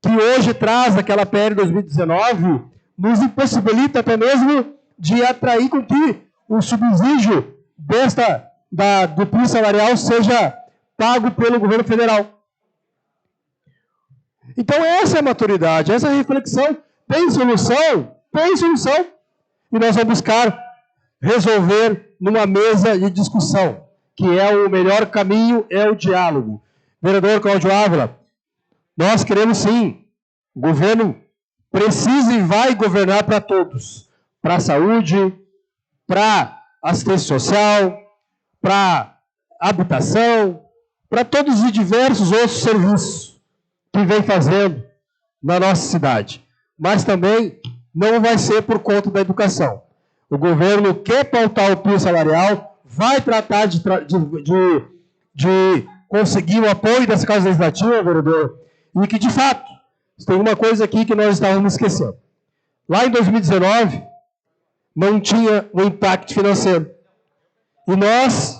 [SPEAKER 5] que hoje traz aquela PL 2019, nos impossibilita até mesmo de atrair com que o subsídio do piso salarial seja pago pelo governo federal. Então essa é a maturidade, essa é a reflexão. Tem solução? Tem solução. E nós vamos buscar resolver numa mesa de discussão, que é o melhor caminho, é o diálogo. Vereador Cláudio Ávila, nós queremos sim, o governo precisa e vai governar para todos, para a saúde, para assistência social, para habitação, para todos os diversos outros serviços que vem fazendo na nossa cidade. Mas também não vai ser por conta da educação. O governo quer pautar o piso salarial, vai tratar de conseguir o apoio dessa Casa Legislativa, vereador, e que, de fato, tem uma coisa aqui que nós estávamos esquecendo. Lá em 2019, não tinha o impacto financeiro. E nós,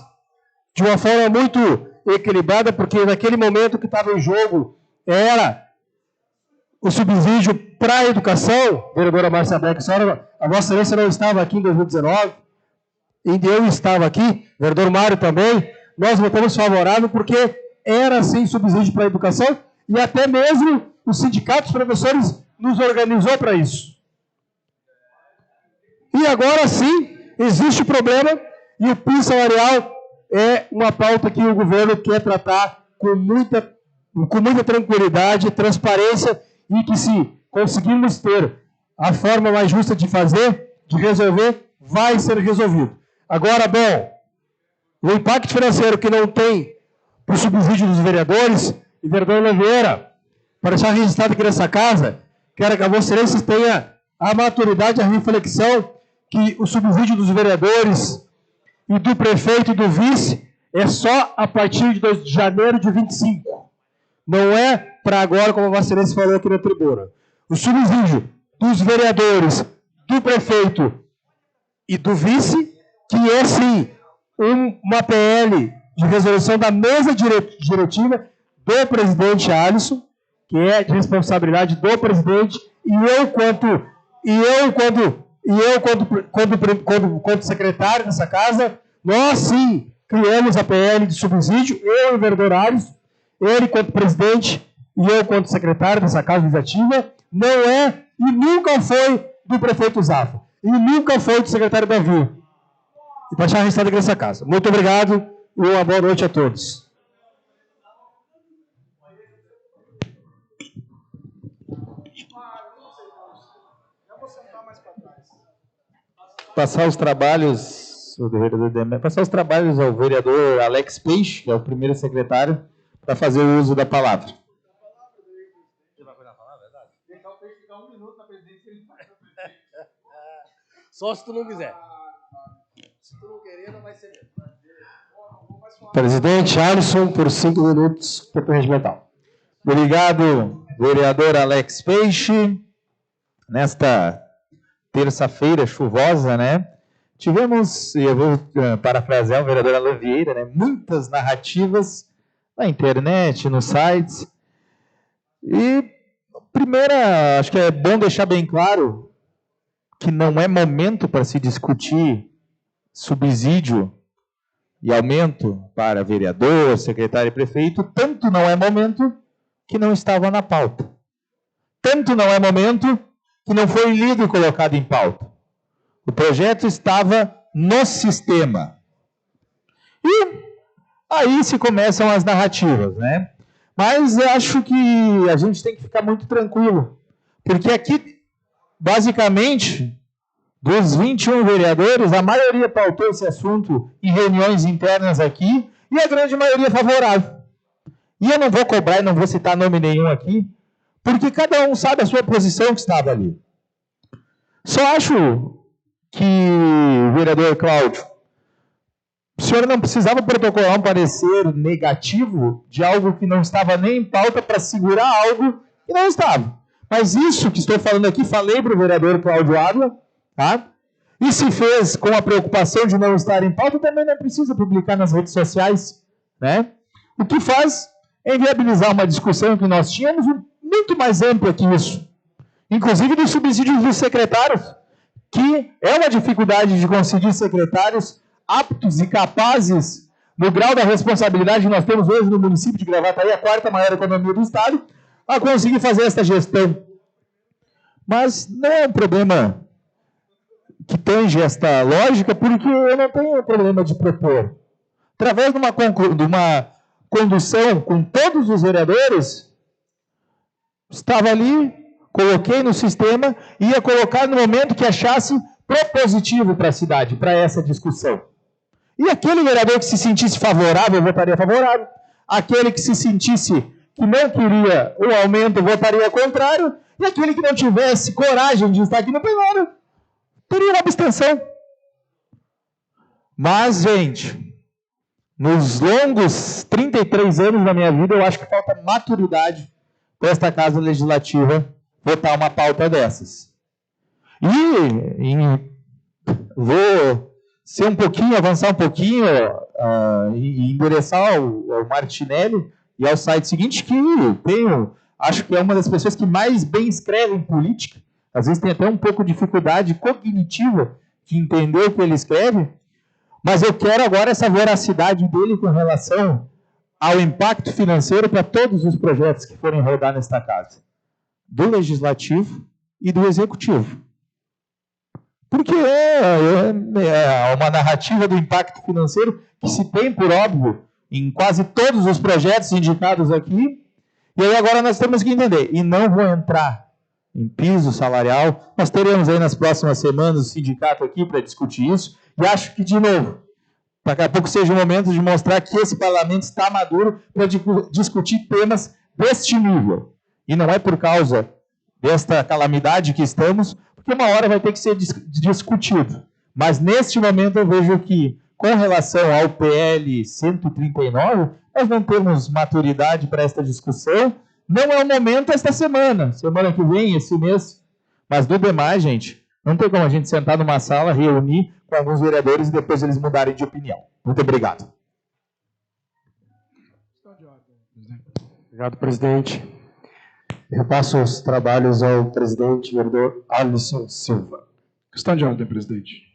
[SPEAKER 5] de uma forma muito equilibrada, porque naquele momento que estava em jogo era o subsídio para a educação, vereadora Márcia Beck, a Vossa Excelência não estava aqui em 2019, e eu estava aqui, vereador Mário também, nós votamos favorável porque era sem subsídio para a educação e até mesmo os sindicatos professores nos organizou para isso. E agora sim, existe problema e o piso salarial é uma pauta que o governo quer tratar com muita tranquilidade, transparência e que se conseguirmos ter a forma mais justa de fazer, de resolver, vai ser resolvido. Agora, bom, o impacto financeiro que não tem para o subsídio dos vereadores, e vereador Oliveira, para deixar registrado aqui nessa casa, quero que a Vossa Excelência tenha a maturidade, a reflexão, que o subsídio dos vereadores e do prefeito e do vice é só a partir de 2 de janeiro de 25. Não é para agora, como a Vossa Excelência falou aqui na tribuna. O subsídio dos vereadores, do prefeito e do vice, que é sim uma PL de resolução da mesa diretiva do presidente Alisson, que é de responsabilidade do presidente, e eu, quando secretário dessa casa, nós sim criamos a PL de subsídio, eu e o vereador Alisson, ele quanto presidente e eu quanto secretário dessa casa legislativa, não é e nunca foi do prefeito Zafra, e nunca foi do secretário Davi. E para deixar registrado aqui nessa casa. Muito obrigado e uma boa noite a todos.
[SPEAKER 1] Passar os trabalhos ao vereador Alex Peixe, que é o primeiro secretário, para fazer o uso da palavra.
[SPEAKER 12] Só se tu não quiser.
[SPEAKER 8] Se tu não querer, não vai ser mesmo.
[SPEAKER 5] Presidente Alisson, por 5 minutos, tempo regimental.
[SPEAKER 1] Obrigado, vereador Alex Peixe. Nesta terça-feira chuvosa, né? Tivemos, e eu vou parafrasear o vereador Alain Vieira, né? Muitas narrativas na internet, nos sites. E, primeira, acho que é bom deixar bem claro que não é momento para se discutir subsídio e aumento para vereador, secretário e prefeito, tanto não é momento que não estava na pauta. Tanto não é momento que não foi lido e colocado em pauta. O projeto estava no sistema. E aí se começam as narrativas, né? Mas eu acho que a gente tem que ficar muito tranquilo, porque aqui, basicamente, dos 21 vereadores, a maioria pautou esse assunto em reuniões internas aqui, e a grande maioria favorável. E eu não vou cobrar e não vou citar nome nenhum aqui, porque cada um sabe a sua posição que estava ali. Só acho que, vereador Cláudio, o senhor não precisava protocolar um parecer negativo de algo que não estava nem em pauta para segurar algo que não estava. Mas isso que estou falando aqui, falei para o vereador Cláudio Ávila, tá? E se fez com a preocupação de não estar em pauta, também não precisa publicar nas redes sociais, né? O que faz é inviabilizar uma discussão que nós tínhamos muito mais ampla que isso. Inclusive dos subsídios dos secretários, que é uma dificuldade de conseguir secretários aptos e capazes, no grau da responsabilidade que nós temos hoje no município de Gravataí, a 4ª maior economia do estado, a conseguir fazer essa gestão. Mas não é um problema que tange esta lógica, porque eu não tenho problema de propor. Através de uma condução com todos os vereadores, estava ali, coloquei no sistema e ia colocar no momento que achasse propositivo para a cidade, para essa discussão. E aquele vereador que se sentisse favorável, votaria favorável. Aquele que se sentisse que não queria o aumento, votaria contrário. E aquele que não tivesse coragem de estar aqui no plenário, teria uma abstenção. Mas, gente, nos longos 33 anos da minha vida, eu acho que falta maturidade para esta Casa Legislativa votar uma pauta dessas. E vou avançar um pouquinho e endereçar ao Martinelli e ao site seguinte, que acho que é uma das pessoas que mais bem escreve em política. Às vezes tem até um pouco de dificuldade cognitiva de entender o que ele escreve, mas eu quero agora essa veracidade dele com relação ao impacto financeiro para todos os projetos que forem rodar nesta casa, do Legislativo e do Executivo. Porque é uma narrativa do impacto financeiro que se tem, por óbvio, em quase todos os projetos indicados aqui. E aí agora nós temos que entender. E não vou entrar em piso salarial. Nós teremos aí nas próximas semanas o sindicato aqui para discutir isso. E acho que, de novo, daqui a pouco seja o momento de mostrar que esse parlamento está maduro para discutir temas deste nível. E não é por causa desta calamidade que estamos, porque uma hora vai ter que ser discutido. Mas neste momento eu vejo que, com relação ao PL 139, nós não temos maturidade para esta discussão. Não é o momento esta semana que vem, esse mês. Mas do demais, gente, não tem como a gente sentar numa sala, reunir com alguns vereadores e depois eles mudarem de opinião. Muito obrigado.
[SPEAKER 5] Obrigado, presidente. Eu passo os trabalhos ao presidente, vereador Alisson Silva.
[SPEAKER 6] Questão de ordem, presidente.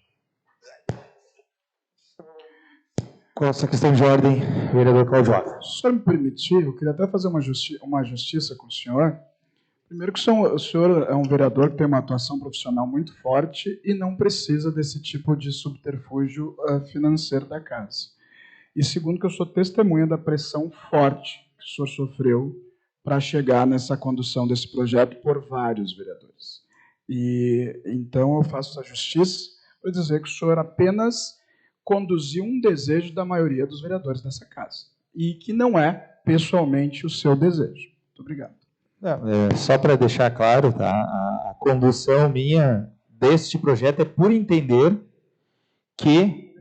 [SPEAKER 1] Com essa questão de ordem, vereador Cláudio Otto.
[SPEAKER 6] Se o senhor me permitir, eu queria até fazer uma justiça com o senhor. Primeiro que o senhor é um vereador que tem uma atuação profissional muito forte e não precisa desse tipo de subterfúgio financeiro da casa. E segundo que eu sou testemunha da pressão forte que o senhor sofreu para chegar nessa condução desse projeto por vários vereadores. E então eu faço essa justiça para dizer que o senhor apenas conduziu um desejo da maioria dos vereadores dessa casa e que não é pessoalmente o seu desejo. Muito obrigado.
[SPEAKER 1] Só para deixar claro, tá? A condução minha deste projeto é por entender que,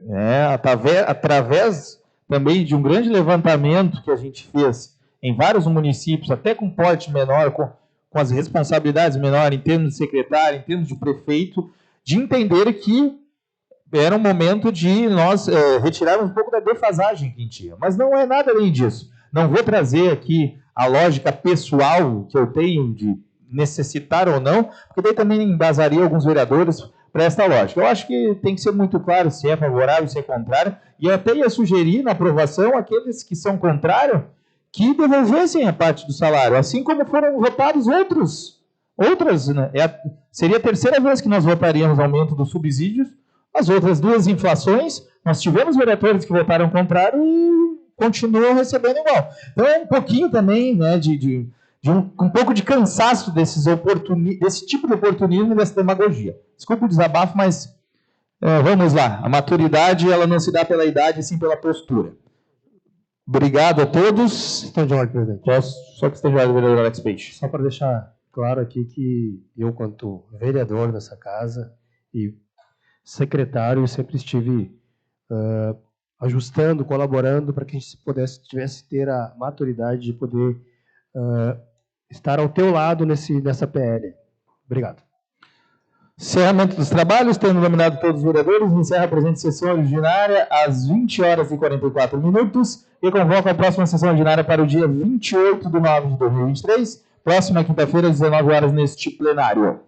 [SPEAKER 1] através também de um grande levantamento que a gente fez em vários municípios, até com porte menor, com as responsabilidades menores, em termos de secretário, em termos de prefeito, de entender que era um momento de nós retirarmos um pouco da defasagem que tinha. Mas não é nada além disso. Não vou trazer aqui a lógica pessoal que eu tenho de necessitar ou não, porque daí também embasaria alguns vereadores para esta lógica. Eu acho que tem que ser muito claro se é favorável, se é contrário, e eu até ia sugerir na aprovação aqueles que são contrários que devolvessem a parte do salário, assim como foram votados outras, né? Seria a terceira vez que nós votaríamos aumento dos subsídios. As outras duas inflações, nós tivemos vereadores que votaram contrário e continuam recebendo igual. Então é um pouquinho também, né, de um pouco de cansaço desse tipo de oportunismo e dessa demagogia. Desculpa o desabafo, mas vamos lá. A maturidade ela não se dá pela idade, sim pela postura. Obrigado a todos.
[SPEAKER 5] Questão de ordem, presidente.
[SPEAKER 1] Só questão de ordem, vereador Alex Peixe.
[SPEAKER 5] Só para deixar claro aqui que eu, quanto vereador dessa casa e secretário, sempre estive ajustando, colaborando para que a gente tivesse ter a maturidade de poder estar ao teu lado nessa PL. Obrigado.
[SPEAKER 1] Encerramento dos trabalhos, tendo nominado todos os vereadores, encerra a presente sessão ordinária às 20h44 e convoca a próxima sessão ordinária para o dia 28 de 9 de 2023, próxima quinta-feira, às 19 horas, neste plenário.